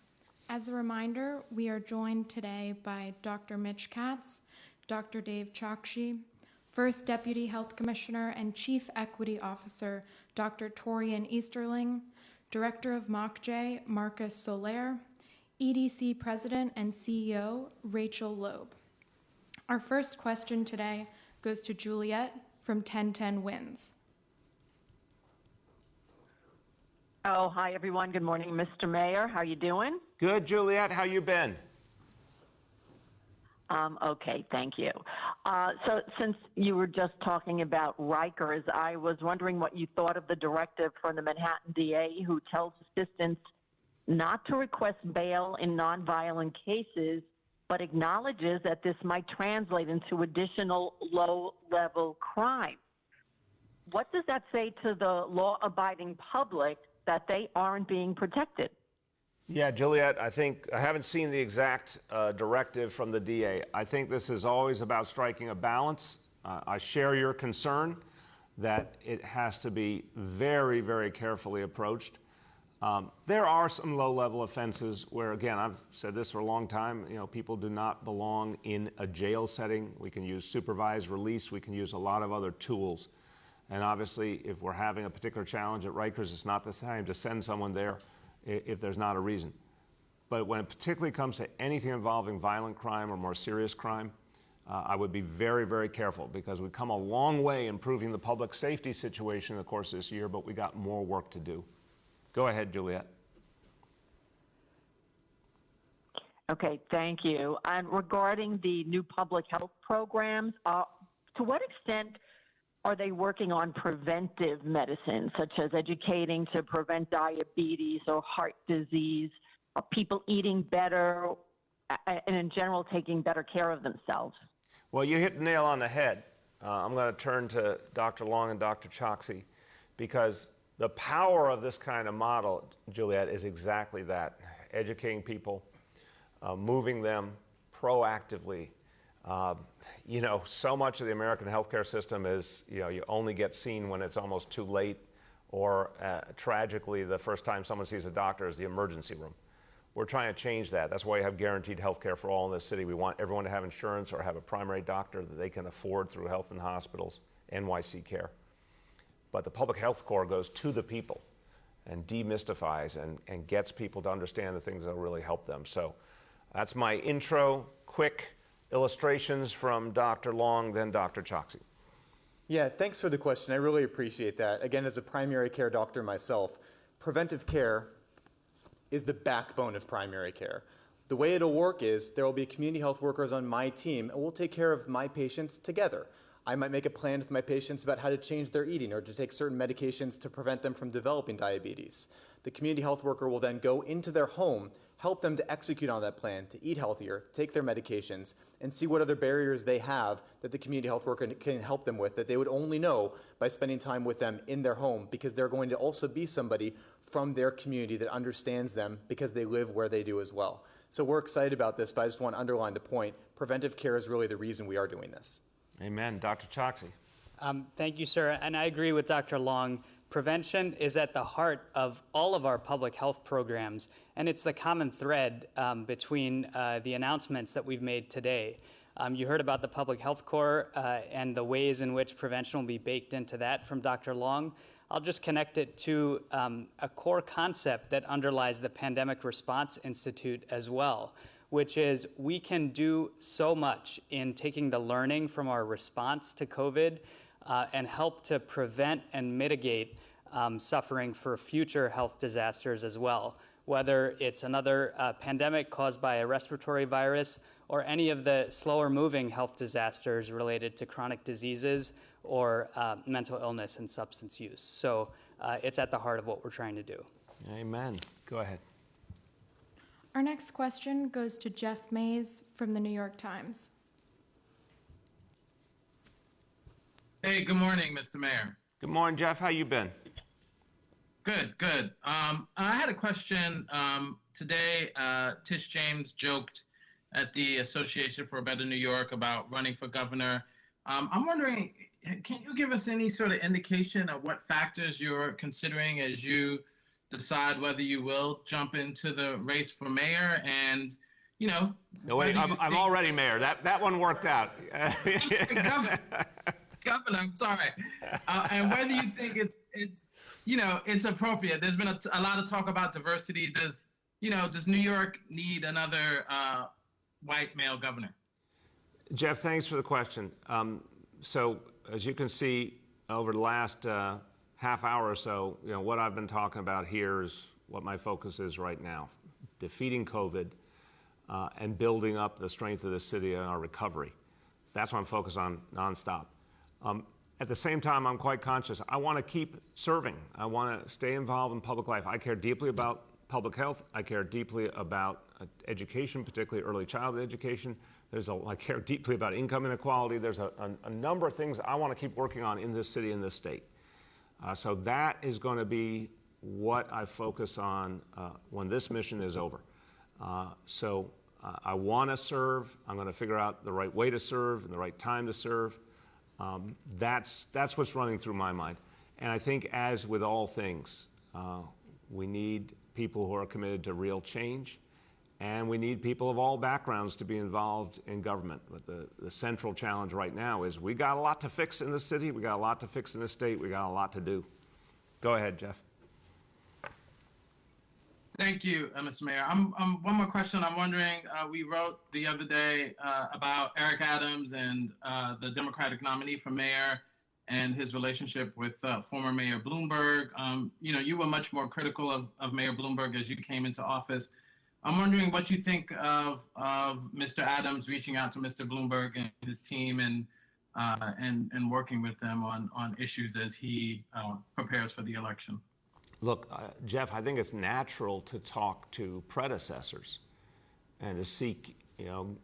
As a reminder, we are joined today by Dr. Mitch Katz, Dr. Dave Chokshi, First Deputy Health Commissioner and Chief Equity Officer, Dr. Torian Easterling, Director of MOCJ, Marcus Soler, EDC President and CEO, Rachel Loeb. Our first question today goes to Juliet from 1010 Wins. Oh, hi, everyone. Good morning, Mr. Mayor. How you doing? Good, Juliet. How you been? Okay, thank you. So since you were just talking about Rikers, I was wondering what you thought of the directive from the Manhattan DA who tells assistants not to request bail in nonviolent cases, but acknowledges that this might translate into additional low-level crime. What does that say to the law-abiding public that they aren't being protected? Yeah, Juliet, I think I haven't seen the exact directive from the DA. I think this is always about striking a balance. I share your concern that it has to be very, very carefully approached. There are some low-level offenses where, again, I've said this for a long time, people do not belong in a jail setting. We can use supervised release. We can use a lot of other tools. And obviously, if we're having a particular challenge at Rikers, it's not the same to send someone there if there's not a reason. But when it particularly comes to anything involving violent crime or more serious crime, I would be very, very careful because we've come a long way improving the public safety situation in the course of this year, but we got more work to do. Go ahead, Juliet. Okay, thank you. And regarding the new public health programs, to what extent are they working on preventive medicine, such as educating to prevent diabetes or heart disease? Are people eating better and in general taking better care of themselves? Well, you hit the nail on the head. I'm going to turn to Dr. Long and Dr. Chokshi because the power of this kind of model, Juliet, is exactly that. Educating people, moving them proactively. So much of the American healthcare system is, you only get seen when it's almost too late, or tragically, the first time someone sees a doctor is the emergency room. We're trying to change that. That's why we have guaranteed healthcare for all in this city. We want everyone to have insurance or have a primary doctor that they can afford through health and hospitals, NYC Care. But the public health corps goes to the people and demystifies and gets people to understand the things that will really help them. So that's my intro, quick illustrations from Dr. Long, then Dr. Chokshi. Yeah, thanks for the question. I really appreciate that. Again, as a primary care doctor myself, preventive care is the backbone of primary care. The way it'll work is there will be community health workers on my team, and we'll take care of my patients together. I might make a plan with my patients about how to change their eating or to take certain medications to prevent them from developing diabetes. The community health worker will then go into their home, help them to execute on that plan, to eat healthier, take their medications, and see what other barriers they have that the community health worker can help them with that they would only know by spending time with them in their home, because they're going to also be somebody from their community that understands them because they live where they do as well. So we're excited about this, but I just want to underline the point. Preventive care is really the reason we are doing this. Amen. Dr. Choksi. Thank you, sir. And I agree with Dr. Long. Prevention is at the heart of all of our public health programs, and it's the common thread between the announcements that we've made today. You heard about the Public Health Corps and the ways in which prevention will be baked into that from Dr. Long. I'll just connect it to a core concept that underlies the Pandemic Response Institute as well, which is we can do so much in taking the learning from our response to COVID and help to prevent and mitigate suffering for future health disasters as well, whether it's another pandemic caused by a respiratory virus or any of the slower moving health disasters related to chronic diseases or mental illness and substance use. So it's at the heart of what we're trying to do. Amen. Go ahead. Our next question goes to Jeff Mays from the New York Times. Hey, good morning, Mr. Mayor. Good morning, Jeff. How you been? Good, good. I had a question. Today, Tish James joked at the Association for a Better New York about running for governor. I'm wondering, can you give us any sort of indication of what factors you're considering as you decide whether you will jump into the race for mayor? And, you know, no, wait, I'm already mayor. That one worked out. Governor, I'm sorry. And whether you think it's appropriate. There's been a lot of talk about diversity. Does New York need another white male governor? Jeff, thanks for the question. So as you can see over the last half hour or so, what I've been talking about here is what my focus is right now: defeating COVID and building up the strength of the city and our recovery. That's what I'm focused on nonstop. At the same time, I'm quite conscious. I want to keep serving. I want to stay involved in public life. I care deeply about public health. I care deeply about education, particularly early childhood education. I care deeply about income inequality. There's a number of things I want to keep working on in this city, in this state. So that is going to be what I focus on when this mission is over. So I want to serve. I'm going to figure out the right way to serve and the right time to serve. That's what's running through my mind. And I think, as with all things, we need people who are committed to real change, and we need people of all backgrounds to be involved in government. But the central challenge right now is we got a lot to fix in the city, we got a lot to fix in the state, we got a lot to do. Go ahead, Jeff. Thank you, Mr. Mayor. One more question. I'm wondering, we wrote the other day about Eric Adams and the Democratic nominee for mayor and his relationship with former Mayor Bloomberg. You were much more critical of Mayor Bloomberg as you came into office. I'm wondering what you think of Mr. Adams reaching out to Mr. Bloomberg and his team and working with them on issues as he prepares for the election. Look, Jeff, I think it's natural to talk to predecessors and to seek,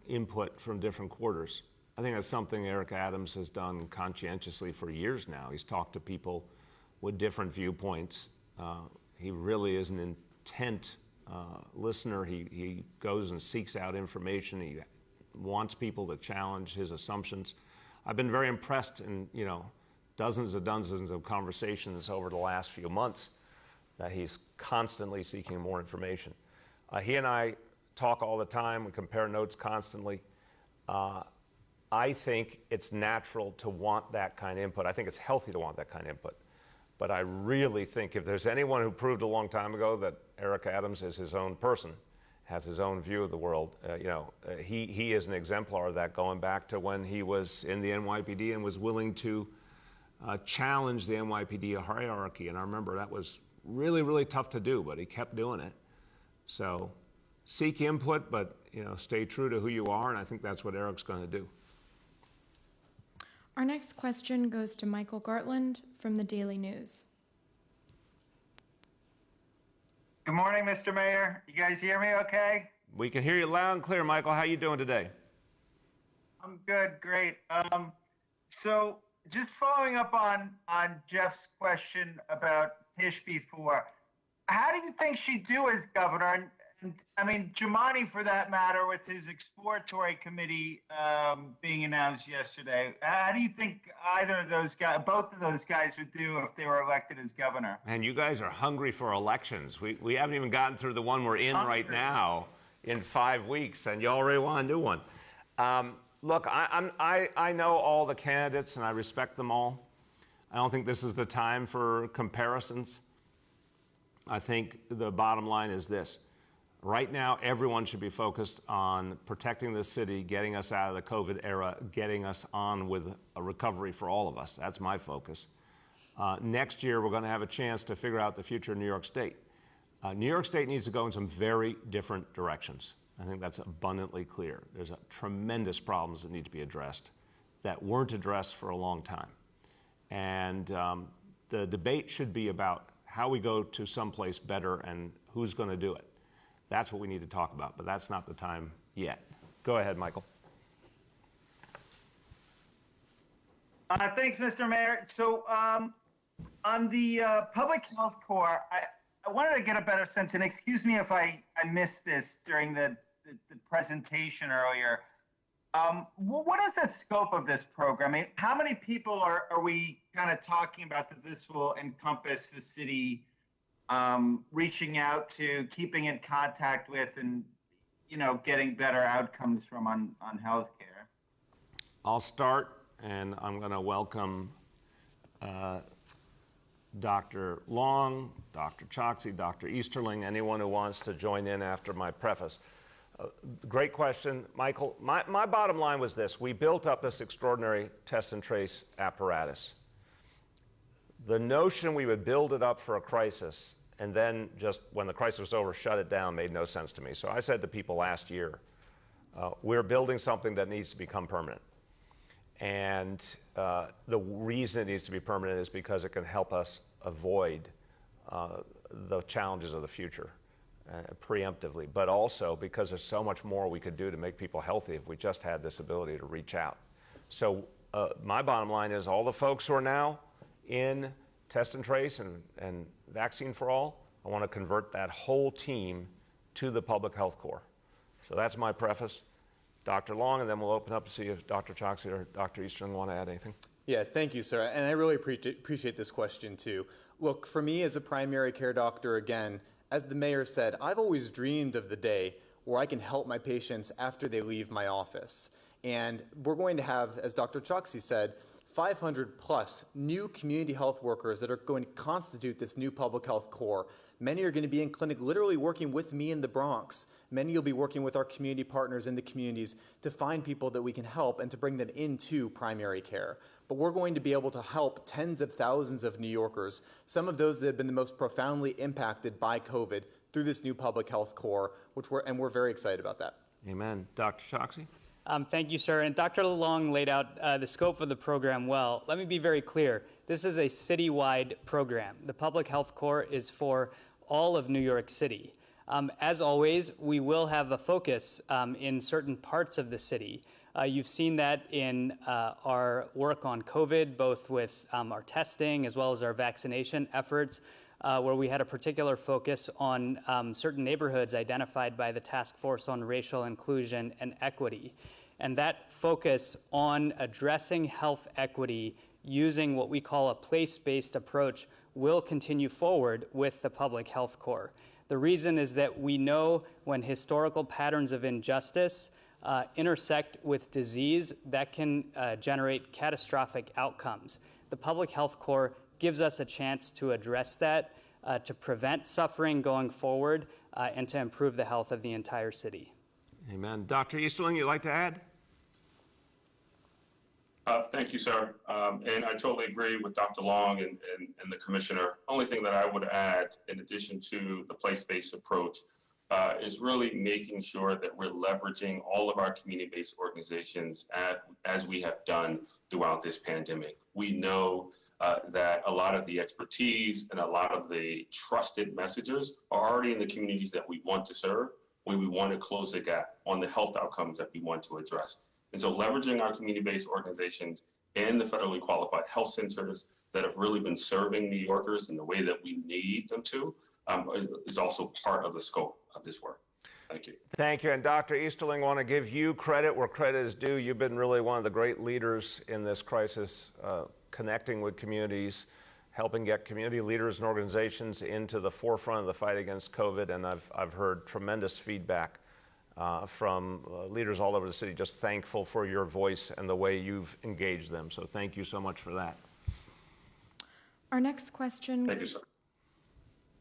input from different quarters. I think that's something Eric Adams has done conscientiously for years now. He's talked to people with different viewpoints. He really is an intent listener. He goes and seeks out information. He wants people to challenge his assumptions. I've been very impressed in, dozens of conversations over the last few months that he's constantly seeking more information. He and I talk all the time. We compare notes constantly. I think it's natural to want that kind of input. I think it's healthy to want that kind of input. But I really think if there's anyone who proved a long time ago that Eric Adams is his own person, has his own view of the world, he is an exemplar of that, going back to when he was in the NYPD and was willing to challenge the NYPD hierarchy. And I remember that was really, really tough to do, but he kept doing it. So seek input, but stay true to who you are, and I think that's what Eric's going to do. Our next question goes to Michael Gartland from the Daily News. Good morning, Mr. Mayor. You guys hear me okay? We can hear you loud and clear, Michael. How you doing today? I'm good, great. So just following up on Jeff's question about Tish before, how do you think she'd do as governor? And I mean, Giuliani, for that matter, with his exploratory committee being announced yesterday, how do you think either of those guys, both of those guys would do if they were elected as governor? Man, you guys are hungry for elections. We haven't even gotten through the one we're in right now in 5 weeks, and you already want a new one. Look, I know all the candidates, and I respect them all. I don't think this is the time for comparisons. I think the bottom line is this. Right now, everyone should be focused on protecting the city, getting us out of the COVID era, getting us on with a recovery for all of us. That's my focus. Next year, we're going to have a chance to figure out the future of New York State. New York State needs to go in some very different directions. I think that's abundantly clear. There's tremendous problems that need to be addressed that weren't addressed for a long time. And the debate should be about how we go to someplace better and who's going to do it. That's what we need to talk about, but that's not the time yet. Go ahead, Michael. Thanks, Mr. Mayor. So on the public health core, I wanted to get a better sense, and excuse me if I missed this during the presentation earlier. What is the scope of this program? I mean, how many people are we kind of talking about that this will encompass the city reaching out to, keeping in contact with, and getting better outcomes from on healthcare? I'll start, and I'm going to welcome Dr. Long, Dr. Choksi, Dr. Easterling, anyone who wants to join in after my preface. Great question, Michael. My bottom line was this. We built up this extraordinary test and trace apparatus. The notion we would build it up for a crisis and then just when the crisis was over, shut it down made no sense to me. So I said to people last year, we're building something that needs to become permanent. And the reason it needs to be permanent is because it can help us avoid the challenges of the future preemptively, but also because there's so much more we could do to make people healthy if we just had this ability to reach out. So my bottom line is all the folks who are now in test and trace and vaccine for all, I want to convert that whole team to the public health core. So that's my preface. Dr. Long, and then we'll open up to see if Dr. Choksi or Dr. Easterling want to add anything. Yeah, thank you, sir. And I really appreciate this question, too. Look, for me as a primary care doctor, again, as the mayor said, I've always dreamed of the day where I can help my patients after they leave my office. And we're going to have, as Dr. Choksi said, 500 plus new community health workers that are going to constitute this new public health core. Many are going to be in clinic literally working with me in the Bronx. Many will be working with our community partners in the communities to find people that we can help and to bring them into primary care. But we're going to be able to help tens of thousands of New Yorkers, some of those that have been the most profoundly impacted by COVID through this new public health core, we're very excited about that. Amen. Dr. Choksi? Thank you, sir. And Dr. Long laid out the scope of the program well. Let me be very clear. This is a citywide program. The Public Health Corps is for all of New York City. As always, we will have a focus in certain parts of the city. You've seen that in our work on COVID, both with our testing as well as our vaccination efforts, where we had a particular focus on certain neighborhoods identified by the Task Force on Racial Inclusion and Equity. And that focus on addressing health equity using what we call a place-based approach will continue forward with the Public Health Corps. The reason is that we know when historical patterns of injustice intersect with disease, that can generate catastrophic outcomes. The Public Health Corps gives us a chance to address that, to prevent suffering going forward, and to improve the health of the entire city. Amen. Dr. Easterling, you'd like to add? Thank you, sir. And I totally agree with Dr. Long and the commissioner. Only thing that I would add, in addition to the place-based approach, is really making sure that we're leveraging all of our community-based organizations as we have done throughout this pandemic. We know that a lot of the expertise and a lot of the trusted messages are already in the communities that we want to serve, where we want to close the gap on the health outcomes that we want to address. And so leveraging our community-based organizations and the federally qualified health centers that have really been serving New Yorkers in the way that we need them to is also part of the scope of this work. Thank you. Thank you. And Dr. Easterling, want to give you credit where credit is due. You've been really one of the great leaders in this crisis, connecting with communities, helping get community leaders and organizations into the forefront of the fight against COVID. And I've heard tremendous feedback from leaders all over the city, just thankful for your voice and the way you've engaged them. So thank you so much for that. Our next question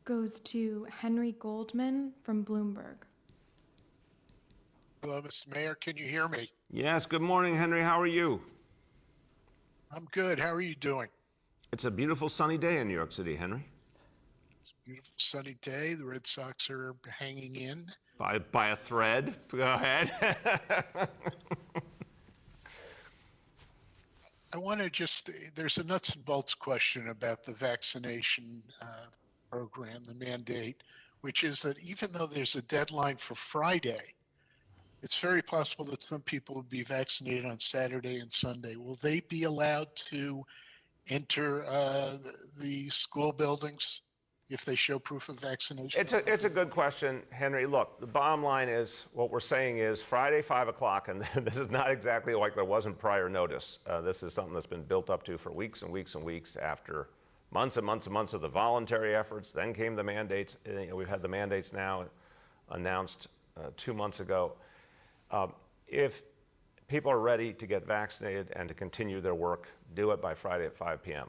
goes to Henry Goldman from Bloomberg. Hello, Mr. Mayor. Can you hear me? Yes. Good morning, Henry. How are you? I'm good. How are you doing? It's a beautiful sunny day in New York City, Henry. It's a beautiful sunny day. The Red Sox are hanging in. By a thread. Go ahead. I want to there's a nuts and bolts question about the vaccination program, the mandate, which is that even though there's a deadline for Friday, it's very possible that some people will be vaccinated on Saturday and Sunday. Will they be allowed to enter the school buildings if they show proof of vaccination? It's a good question, Henry. Look, the bottom line is, what we're saying is Friday, 5 o'clock, and this is not exactly like there wasn't prior notice. This is something that's been built up to for weeks and weeks and weeks after months and months and months of the voluntary efforts. Then came the mandates. We've had the mandates now announced 2 months ago. If people are ready to get vaccinated and to continue their work, do it by Friday at 5 p.m.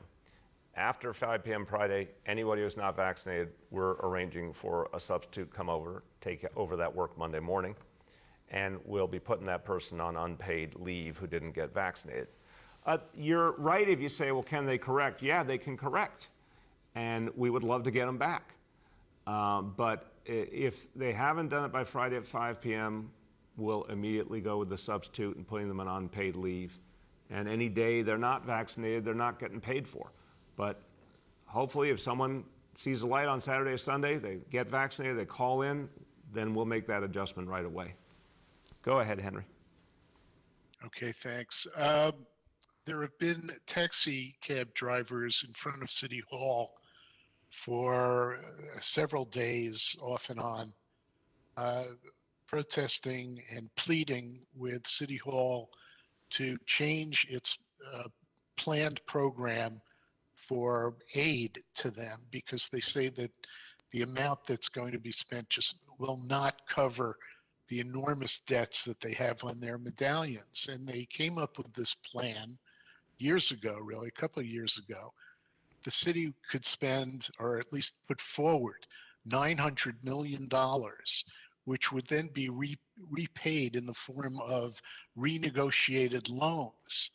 After 5 p.m. Friday, anybody who's not vaccinated, we're arranging for a substitute come over, take over that work Monday morning, and we'll be putting that person on unpaid leave who didn't get vaccinated. You're right if you say, well, can they correct? Yeah, they can correct, and we would love to get them back. But if they haven't done it by Friday at 5 p.m., we'll immediately go with the substitute and putting them on unpaid leave. And any day they're not vaccinated, they're not getting paid for. But hopefully if someone sees the light on Saturday or Sunday, they get vaccinated, they call in, then we'll make that adjustment right away. Go ahead, Henry. Okay, thanks. There have been taxi cab drivers in front of City Hall for several days off and on, protesting and pleading with City Hall to change its planned program for aid to them, because they say that the amount that's going to be spent just will not cover the enormous debts that they have on their medallions. And they came up with this plan years ago, really, a couple of years ago. The city could spend, or at least put forward, $900 million, which would then be repaid in the form of renegotiated loans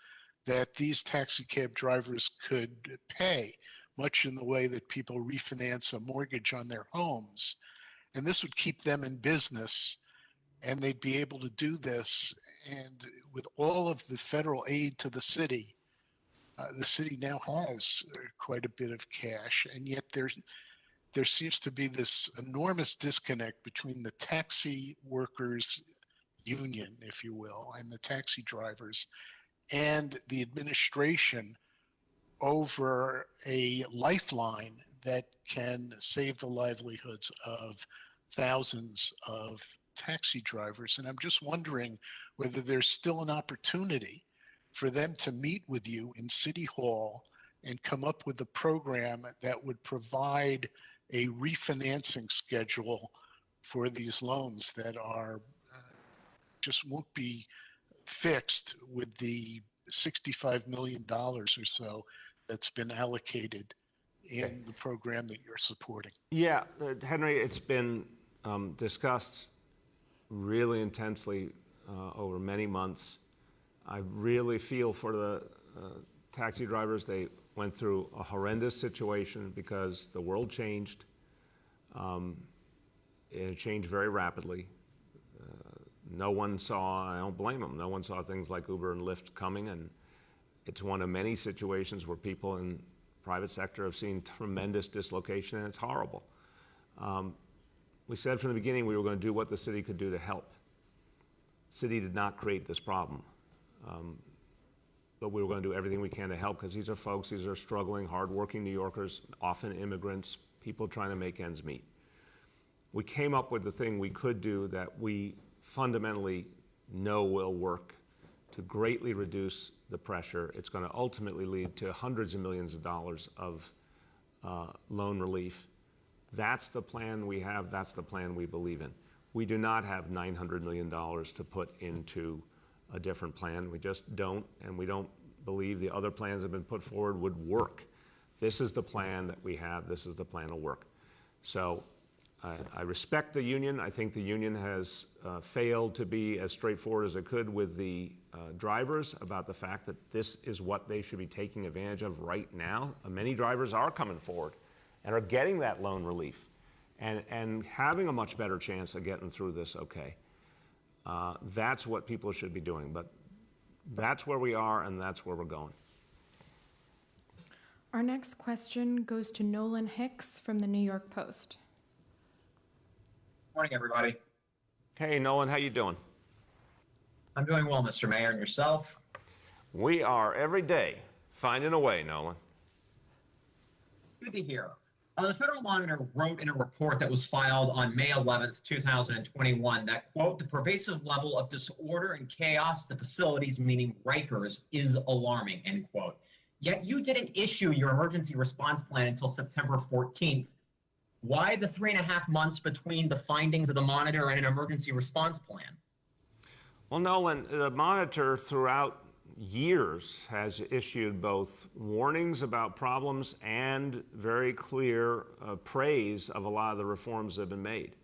that these taxi cab drivers could pay, much in the way that people refinance a mortgage on their homes. And this would keep them in business, and they'd be able to do this. And with all of the federal aid to the city now has quite a bit of cash, and yet there seems to be this enormous disconnect between the taxi workers union, if you will, and the taxi drivers, and the administration over a lifeline that can save the livelihoods of thousands of taxi drivers. And I'm just wondering whether there's still an opportunity for them to meet with you in City Hall and come up with a program that would provide a refinancing schedule for these loans that are just won't be fixed with the $65 million or so that's been allocated in the program that you're supporting. Yeah, Henry, it's been discussed really intensely over many months. I really feel for the taxi drivers. They went through a horrendous situation because the world changed. It changed very rapidly. No one saw, I don't blame them, no one saw things like Uber and Lyft coming, and it's one of many situations where people in private sector have seen tremendous dislocation, and it's horrible. We said from the beginning we were going to do what the city could do to help. The city did not create this problem, but we were going to do everything we can to help, because these are folks, these are struggling, hardworking New Yorkers, often immigrants, people trying to make ends meet. We came up with the thing we could do that we fundamentally know will work to greatly reduce the pressure. It's going to ultimately lead to hundreds of millions of dollars of loan relief. That's the plan we have. That's the plan we believe in. We do not have $900 million to put into a different plan. We just don't, and we don't believe the other plans that have been put forward would work. This is the plan that we have. This is the plan to work. So I respect the union. I think the union has failed to be as straightforward as it could with the drivers about the fact that this is what they should be taking advantage of right now. Many drivers are coming forward and are getting that loan relief and having a much better chance of getting through this okay. That's what people should be doing, but that's where we are and that's where we're going. Our next question goes to Nolan Hicks from the New York Post. Morning, everybody. Hey, Nolan, how you doing? I'm doing well, Mr. Mayor, and yourself? We are every day finding a way, Nolan. Good to hear. The Federal Monitor wrote in a report that was filed on May 11th, 2021 that, quote, the pervasive level of disorder and chaos at the facilities, meaning Rikers, is alarming, end quote. Yet you didn't issue your emergency response plan until September 14th. Why the 3.5 months between the findings of the Monitor and an emergency response plan? Well, Nolan, the Monitor throughout years has issued both warnings about problems and very clear praise of a lot of the reforms that have been made.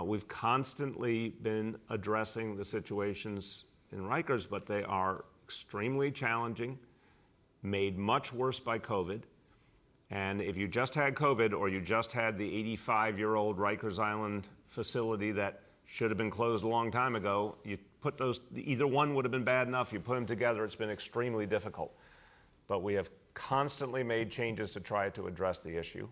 We've constantly been addressing the situations in Rikers, but they are extremely challenging, made much worse by COVID. And if you just had COVID or you just had the 85-year-old Rikers Island facility that should have been closed a long time ago, you put those, either one would have been bad enough. You put them together, it's been extremely difficult. But we have constantly made changes to try to address the issue.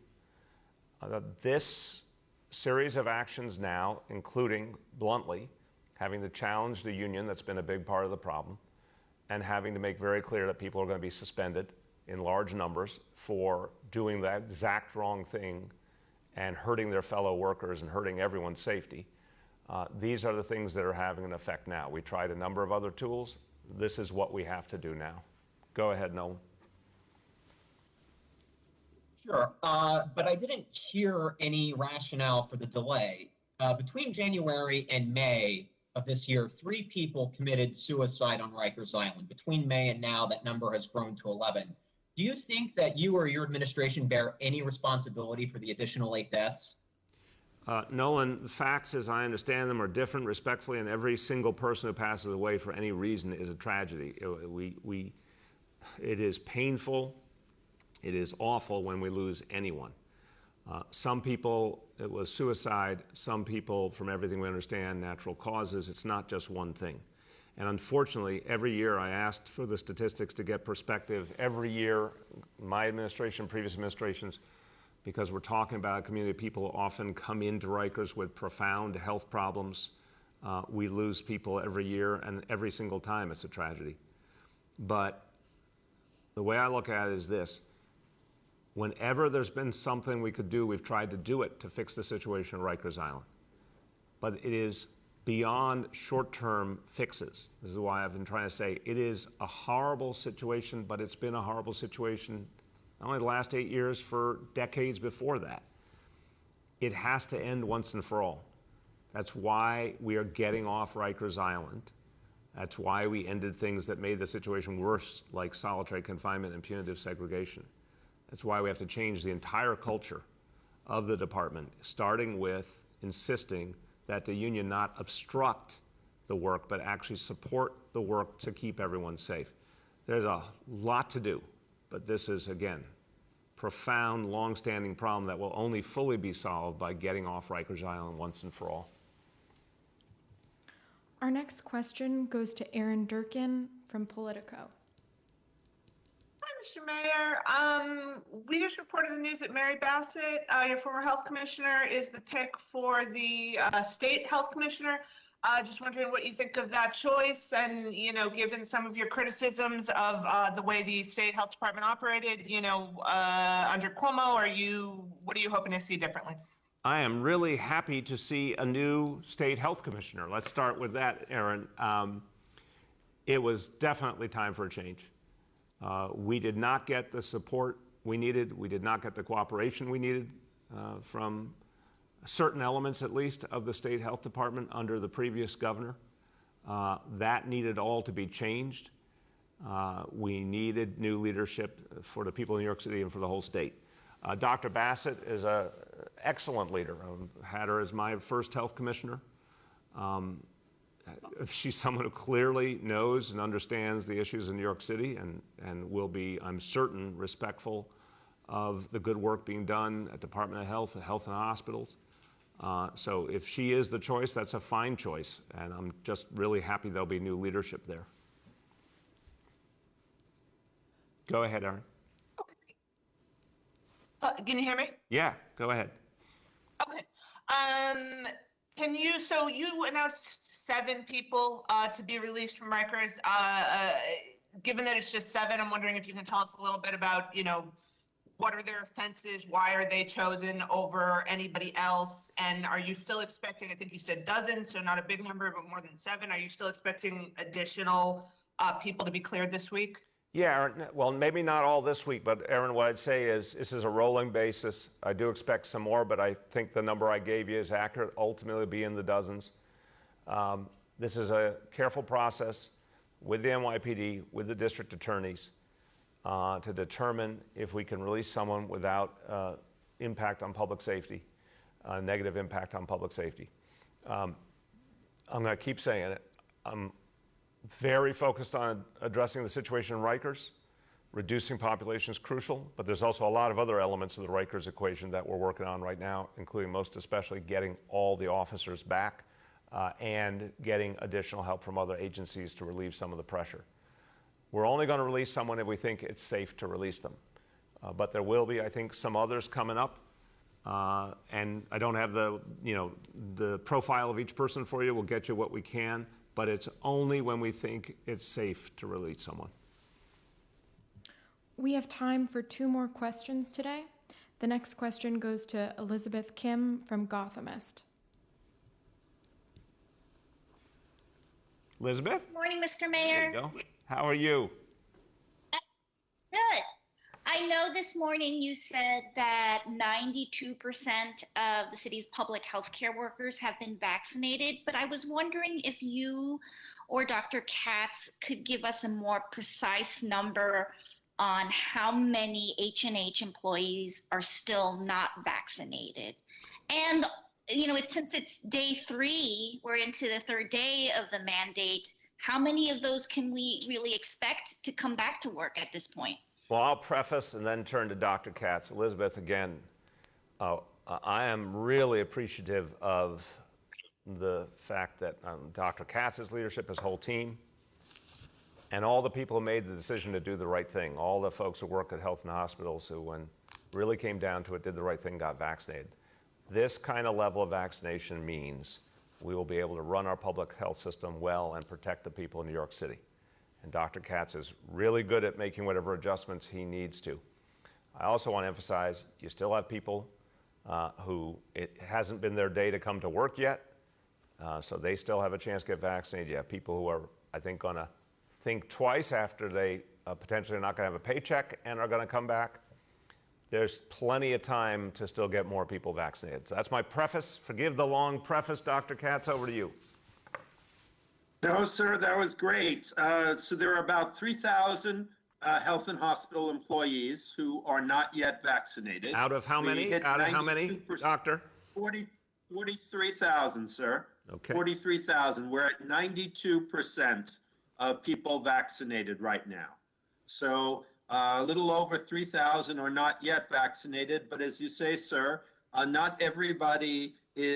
This series of actions now, including, bluntly, having to challenge the union, that's been a big part of the problem, and having to make very clear that people are going to be suspended in large numbers for doing that exact wrong thing and hurting their fellow workers and hurting everyone's safety. These are the things that are having an effect now. We tried a number of other tools. This is what we have to do now. Go ahead, Nolan. Sure, but I didn't hear any rationale for the delay. Between January and May of this year, 3 people committed suicide on Rikers Island. Between May and now, that number has grown to 11. Do you think that you or your administration bear any responsibility for the additional 8 deaths? Nolan, the facts as I understand them are different, respectfully, and every single person who passes away for any reason is a tragedy. It is painful, it is awful when we lose anyone. Some people, it was suicide. Some people, from everything we understand, natural causes. It's not just one thing. And unfortunately, every year I asked for the statistics to get perspective. Every year, my administration, previous administrations, because we're talking about a community of people who often come into Rikers with profound health problems. We lose people every year, and every single time it's a tragedy. But the way I look at it is this. Whenever there's been something we could do, we've tried to do it to fix the situation at Rikers Island. But it is beyond short-term fixes. This is why I've been trying to say it is a horrible situation, but it's been a horrible situation not only the last 8 years, for decades before that. It has to end once and for all. That's why we are getting off Rikers Island. That's why we ended things that made the situation worse, like solitary confinement and punitive segregation. That's why we have to change the entire culture of the department, starting with insisting that the union not obstruct the work, but actually support the work to keep everyone safe. There's a lot to do, but this is, again, profound, long-standing problem that will only fully be solved by getting off Rikers Island once and for all. Our next question goes to Aaron Durkin from Politico. Hi, Mr. Mayor. We just reported the news that Mary Bassett, your former health commissioner, is the pick for the state health commissioner. Just wondering what you think of that choice, and given some of your criticisms of the way the state health department operated, under Cuomo, what are you hoping to see differently? I am really happy to see a new state health commissioner. Let's start with that, Aaron. It was definitely time for a change. We did not get the support we needed. We did not get the cooperation we needed from certain elements, at least, of the state health department under the previous governor. That needed all to be changed. We needed new leadership for the people in New York City and for the whole state. Dr. Bassett is an excellent leader. I had her as my first health commissioner. She's someone who clearly knows and understands the issues in New York City and will be, I'm certain, respectful of the good work being done at Department of Health and Hospitals. So if she is the choice, that's a fine choice, and I'm just really happy there'll be new leadership there. Go ahead, Aaron. Can you hear me? Yeah, go ahead. Okay. So you announced 7 people to be released from Rikers. Given that it's just 7, I'm wondering if you can tell us a little bit about, what are their offenses? Why are they chosen over anybody else? And are you still expecting, I think you said dozens, so not a big number, but more than 7. Are you still expecting additional people to be cleared this week? Yeah, well, maybe not all this week, but Aaron, what I'd say is this is a rolling basis. I do expect some more, but I think the number I gave you is accurate, ultimately be in the dozens. This is a careful process with the NYPD, with the district attorneys, to determine if we can release someone without impact on public safety, negative impact on public safety. I'm going to keep saying it. I'm very focused on addressing the situation in Rikers. Reducing population is crucial, but there's also a lot of other elements of the Rikers equation that we're working on right now, including most especially getting all the officers back and getting additional help from other agencies to relieve some of the pressure. We're only going to release someone if we think it's safe to release them. But there will be, I think, some others coming up. And I don't have the profile of each person for you. We'll get you what we can, but it's only when we think it's safe to release someone. We have time for 2 more questions today. The next question goes to Elizabeth Kim from Gothamist. Elizabeth? Good morning, Mr. Mayor. There you go. How are you? Good. I know this morning you said that 92% of the city's public health care workers have been vaccinated, but I was wondering if you or Dr. Katz could give us a more precise number on how many H&H employees are still not vaccinated. And, since it's day 3, we're into the 3rd day of the mandate, how many of those can we really expect to come back to work at this point? Well, I'll preface and then turn to Dr. Katz. Elizabeth, again, I am really appreciative of the fact that Dr. Katz's leadership, his whole team, and all the people who made the decision to do the right thing, all the folks who work at health and hospitals who, when really came down to it, did the right thing, got vaccinated. This kind of level of vaccination means we will be able to run our public health system well and protect the people in New York City. And Dr. Katz is really good at making whatever adjustments he needs to. I also want to emphasize, you still have people who it hasn't been their day to come to work yet, so they still have a chance to get vaccinated. You have people who are, I think, going to think twice after they potentially are not going to have a paycheck and are going to come back. There's plenty of time to still get more people vaccinated. So that's my preface. Forgive the long preface. Dr. Katz, over to you. No, sir, that was great. So there are about 3,000 health and hospital employees who are not yet vaccinated. Out of how many? Out of how many, Doctor? 43,000, sir. Okay. 43,000. We're at 92% of people vaccinated right now. So a little over 3,000 are not yet vaccinated, but as you say, sir, not everybody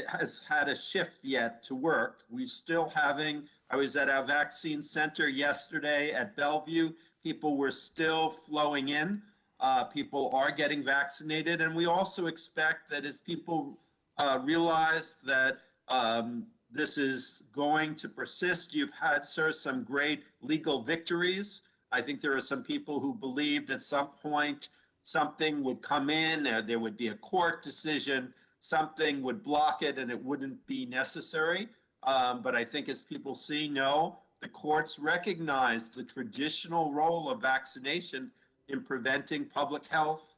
has had a shift yet to work. We're still having, I was at our vaccine center yesterday at Bellevue. People were still flowing in. People are getting vaccinated. And we also expect that as people realize that this is going to persist, you've had, sir, some great legal victories. I think there are some people who believed at some point something would come in, there would be a court decision, something would block it, and it wouldn't be necessary. But I think as people see, no, the courts recognize the traditional role of vaccination in preventing public health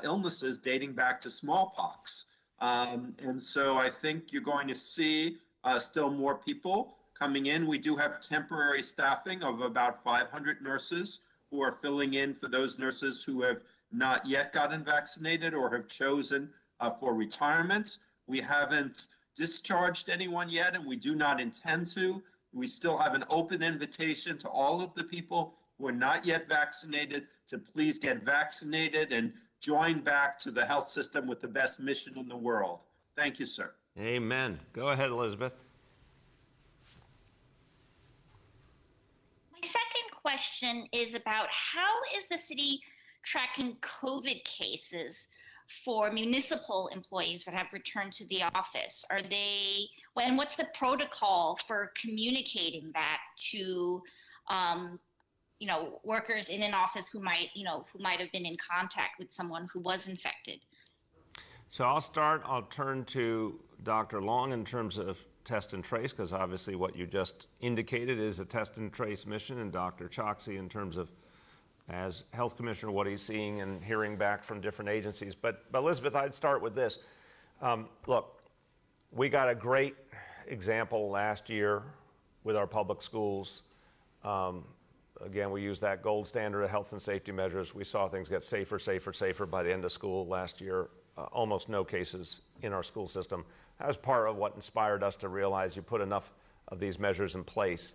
illnesses dating back to smallpox. And so I think you're going to see still more people coming in. We do have temporary staffing of about 500 nurses who are filling in for those nurses who have not yet gotten vaccinated or have chosen for retirement. We haven't discharged anyone yet, and we do not intend to. We still have an open invitation to all of the people who are not yet vaccinated to please get vaccinated and join back to the health system with the best mission in the world. Thank you, sir. Amen. Go ahead, Elizabeth. My second question is about how is the city tracking COVID cases for municipal employees that have returned to the office? Are they, and what's the protocol for communicating that to, workers in an office who might have been in contact with someone who was infected? So I'll turn to Dr. Long in terms of test and trace, because obviously what you just indicated is a test and trace mission, and Dr. Choksi in terms of, as health commissioner, what he's seeing and hearing back from different agencies. But Elizabeth, I'd start with this. Look, we got a great example last year with our public schools. Again, we used that gold standard of health and safety measures. We saw things get safer by the end of school last year. Almost no cases in our school system. That was part of what inspired us to realize you put enough of these measures in place.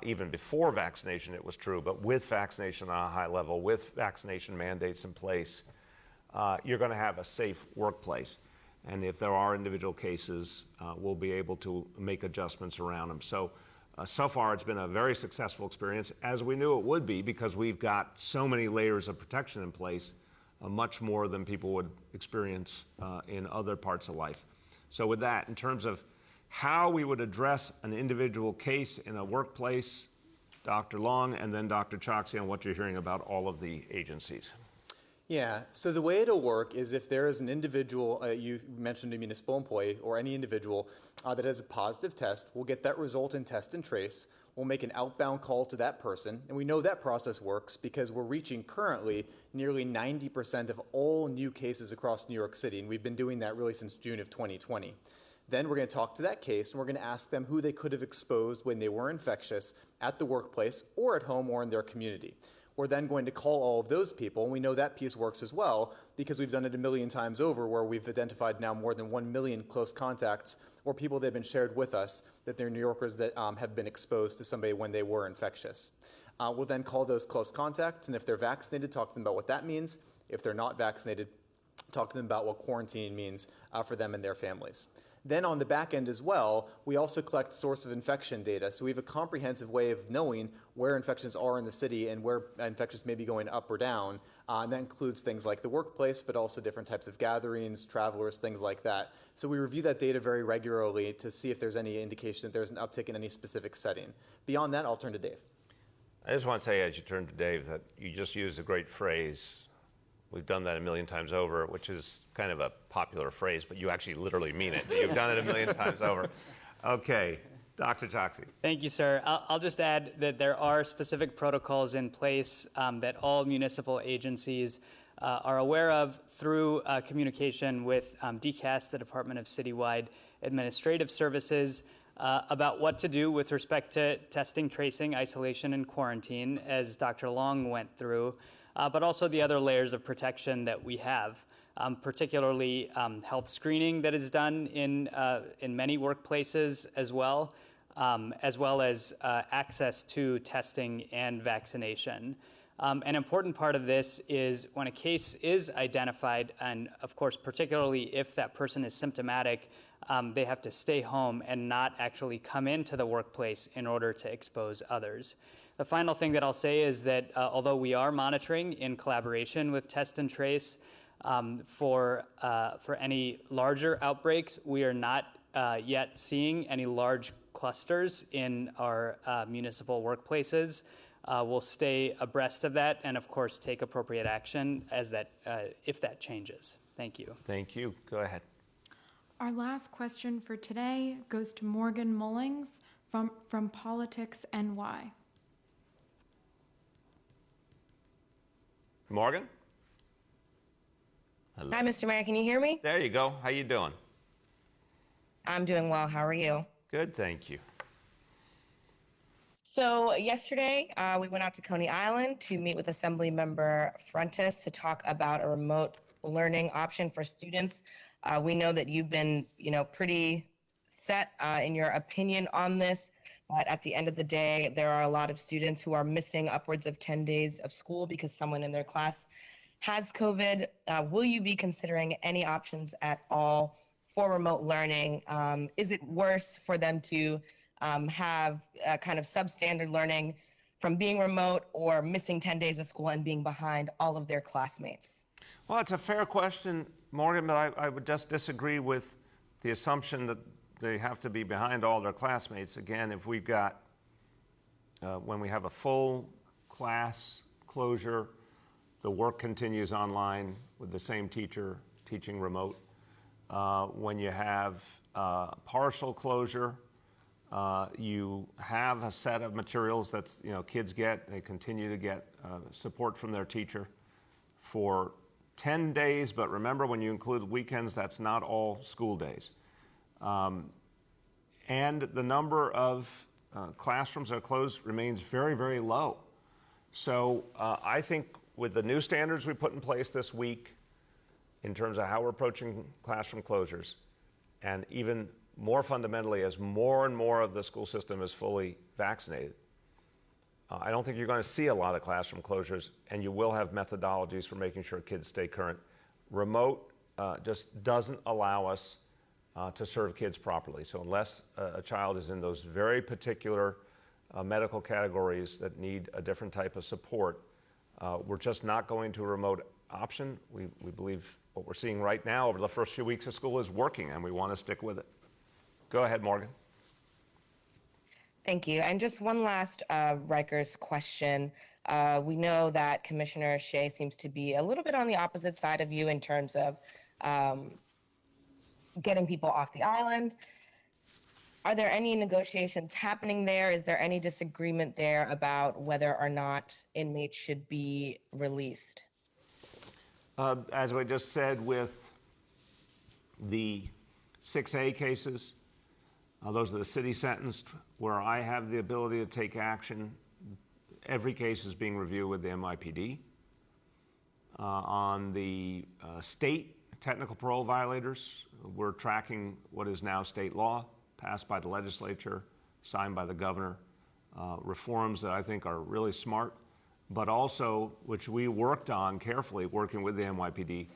Even before vaccination, it was true, but with vaccination on a high level, with vaccination mandates in place, you're going to have a safe workplace. And if there are individual cases, we'll be able to make adjustments around them. So far, it's been a very successful experience, as we knew it would be, because we've got so many layers of protection in place, much more than people would experience in other parts of life. So with that, in terms of how we would address an individual case in a workplace, Dr. Long, and then Dr. Choksi on what you're hearing about all of the agencies. Yeah, so the way it'll work is if there is an individual, you mentioned a municipal employee or any individual that has a positive test, we'll get that result in test and trace. We'll make an outbound call to that person, and we know that process works because we're reaching currently nearly 90% of all new cases across New York City, and we've been doing that really since June of 2020. Then we're going to talk to that case, and we're going to ask them who they could have exposed when they were infectious at the workplace or at home or in their community. We're then going to call all of those people, and we know that piece works as well because we've done it a million times over, where we've identified now more than 1 million close contacts or people that have been shared with us that they're New Yorkers that have been exposed to somebody when they were infectious. We'll then call those close contacts, and if they're vaccinated, talk to them about what that means. If they're not vaccinated, talk to them about what quarantine means for them and their families. Then on the back end as well, we also collect source of infection data. So we have a comprehensive way of knowing where infections are in the city and where infections may be going up or down. And that includes things like the workplace, but also different types of gatherings, travelers, things like that. So we review that data very regularly to see if there's any indication that there's an uptick in any specific setting. Beyond that, I'll turn to Dave. I just want to say, as you turn to Dave, that you just used a great phrase. We've done that a million times over, which is kind of a popular phrase, but you actually literally mean it. You've done it a million times over. Okay, Dr. Choksi. Thank you, sir. I'll just add that there are specific protocols in place that all municipal agencies are aware of through communication with DCAS, the Department of Citywide Administrative Services, about what to do with respect to testing, tracing, isolation, and quarantine, as Dr. Long went through. but also the other layers of protection that we have, particularly health screening that is done in many workplaces as well as access to testing and vaccination. An important part of this is when a case is identified, and of course, particularly if that person is symptomatic, they have to stay home and not actually come into the workplace in order to expose others. The final thing that I'll say is that although we are monitoring in collaboration with Test and Trace for any larger outbreaks, we are not yet seeing any large clusters in our municipal workplaces. We'll stay abreast of that and, of course, take appropriate action if that changes. Thank you. Thank you. Go ahead. Our last question for today goes to Morgan Mullings from Politics NY. Morgan? Hello. Hi, Mr. Mayor. Can you hear me? There you go. How you doing? I'm doing well. How are you? Good, thank you. So yesterday, we went out to Coney Island to meet with Assembly Member Frontis to talk about a remote learning option for students. We know that you've been, pretty set in your opinion on this, but at the end of the day, there are a lot of students who are missing upwards of 10 days of school because someone in their class has COVID. Will you be considering any options at all for remote learning? Is it worse for them to have kind of substandard learning from being remote or missing 10 days of school and being behind all of their classmates? Well, it's a fair question, Morgan, but I would just disagree with the assumption that they have to be behind all their classmates. Again, if we've got, when we have a full class closure, the work continues online with the same teacher teaching remote. When you have partial closure, you have a set of materials that kids get. They continue to get support from their teacher for 10 days, but remember, when you include weekends, that's not all school days. And the number of classrooms that are closed remains very, very low. So I think with the new standards we put in place this week in terms of how we're approaching classroom closures, and even more fundamentally, as more and more of the school system is fully vaccinated, I don't think you're going to see a lot of classroom closures, and you will have methodologies for making sure kids stay current. Remote just doesn't allow us to serve kids properly. So unless a child is in those very particular medical categories that need a different type of support, we're just not going to a remote option. We believe what we're seeing right now over the first few weeks of school is working, and we want to stick with it. Go ahead, Morgan. Thank you. And just one last Rikers question. We know that Commissioner Shea seems to be a little bit on the opposite side of you in terms of getting people off the island. Are there any negotiations happening there? Is there any disagreement there about whether or not inmates should be released? As we just said with the 6A cases, those are the city sentenced, where I have the ability to take action. Every case is being reviewed with the NYPD. On the state technical parole violators, we're tracking what is now state law, passed by the legislature, signed by the governor, reforms that I think are really smart, but also which we worked on carefully, working with the NYPD,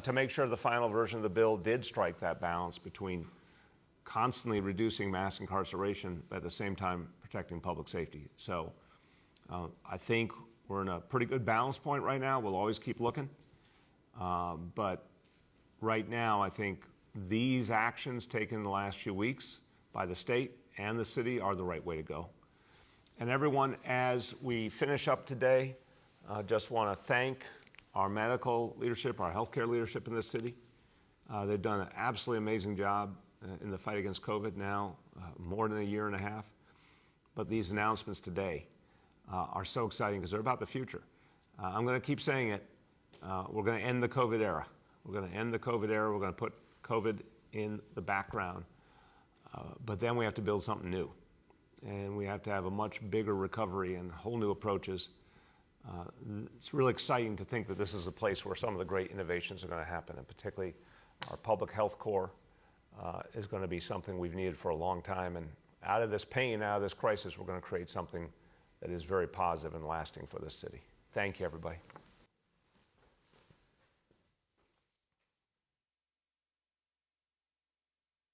to make sure the final version of the bill did strike that balance between constantly reducing mass incarceration, but at the same time protecting public safety. So I think we're in a pretty good balance point right now. We'll always keep looking. But right now, I think these actions taken in the last few weeks by the state and the city are the right way to go. And everyone, as we finish up today, just want to thank our medical leadership, our healthcare leadership in this city. They've done an absolutely amazing job in the fight against COVID now, more than a year and a half. But these announcements today are so exciting because they're about the future. I'm going to keep saying it. We're going to end the COVID era. We're going to end the COVID era. We're going to put COVID in the background. But then we have to build something new. And we have to have a much bigger recovery and whole new approaches It's really exciting to think that this is a place where some of the great innovations are going to happen, and particularly our public health core is going to be something we've needed for a long time. And out of this pain, out of this crisis, we're going to create something that is very positive and lasting for this city. Thank you, everybody.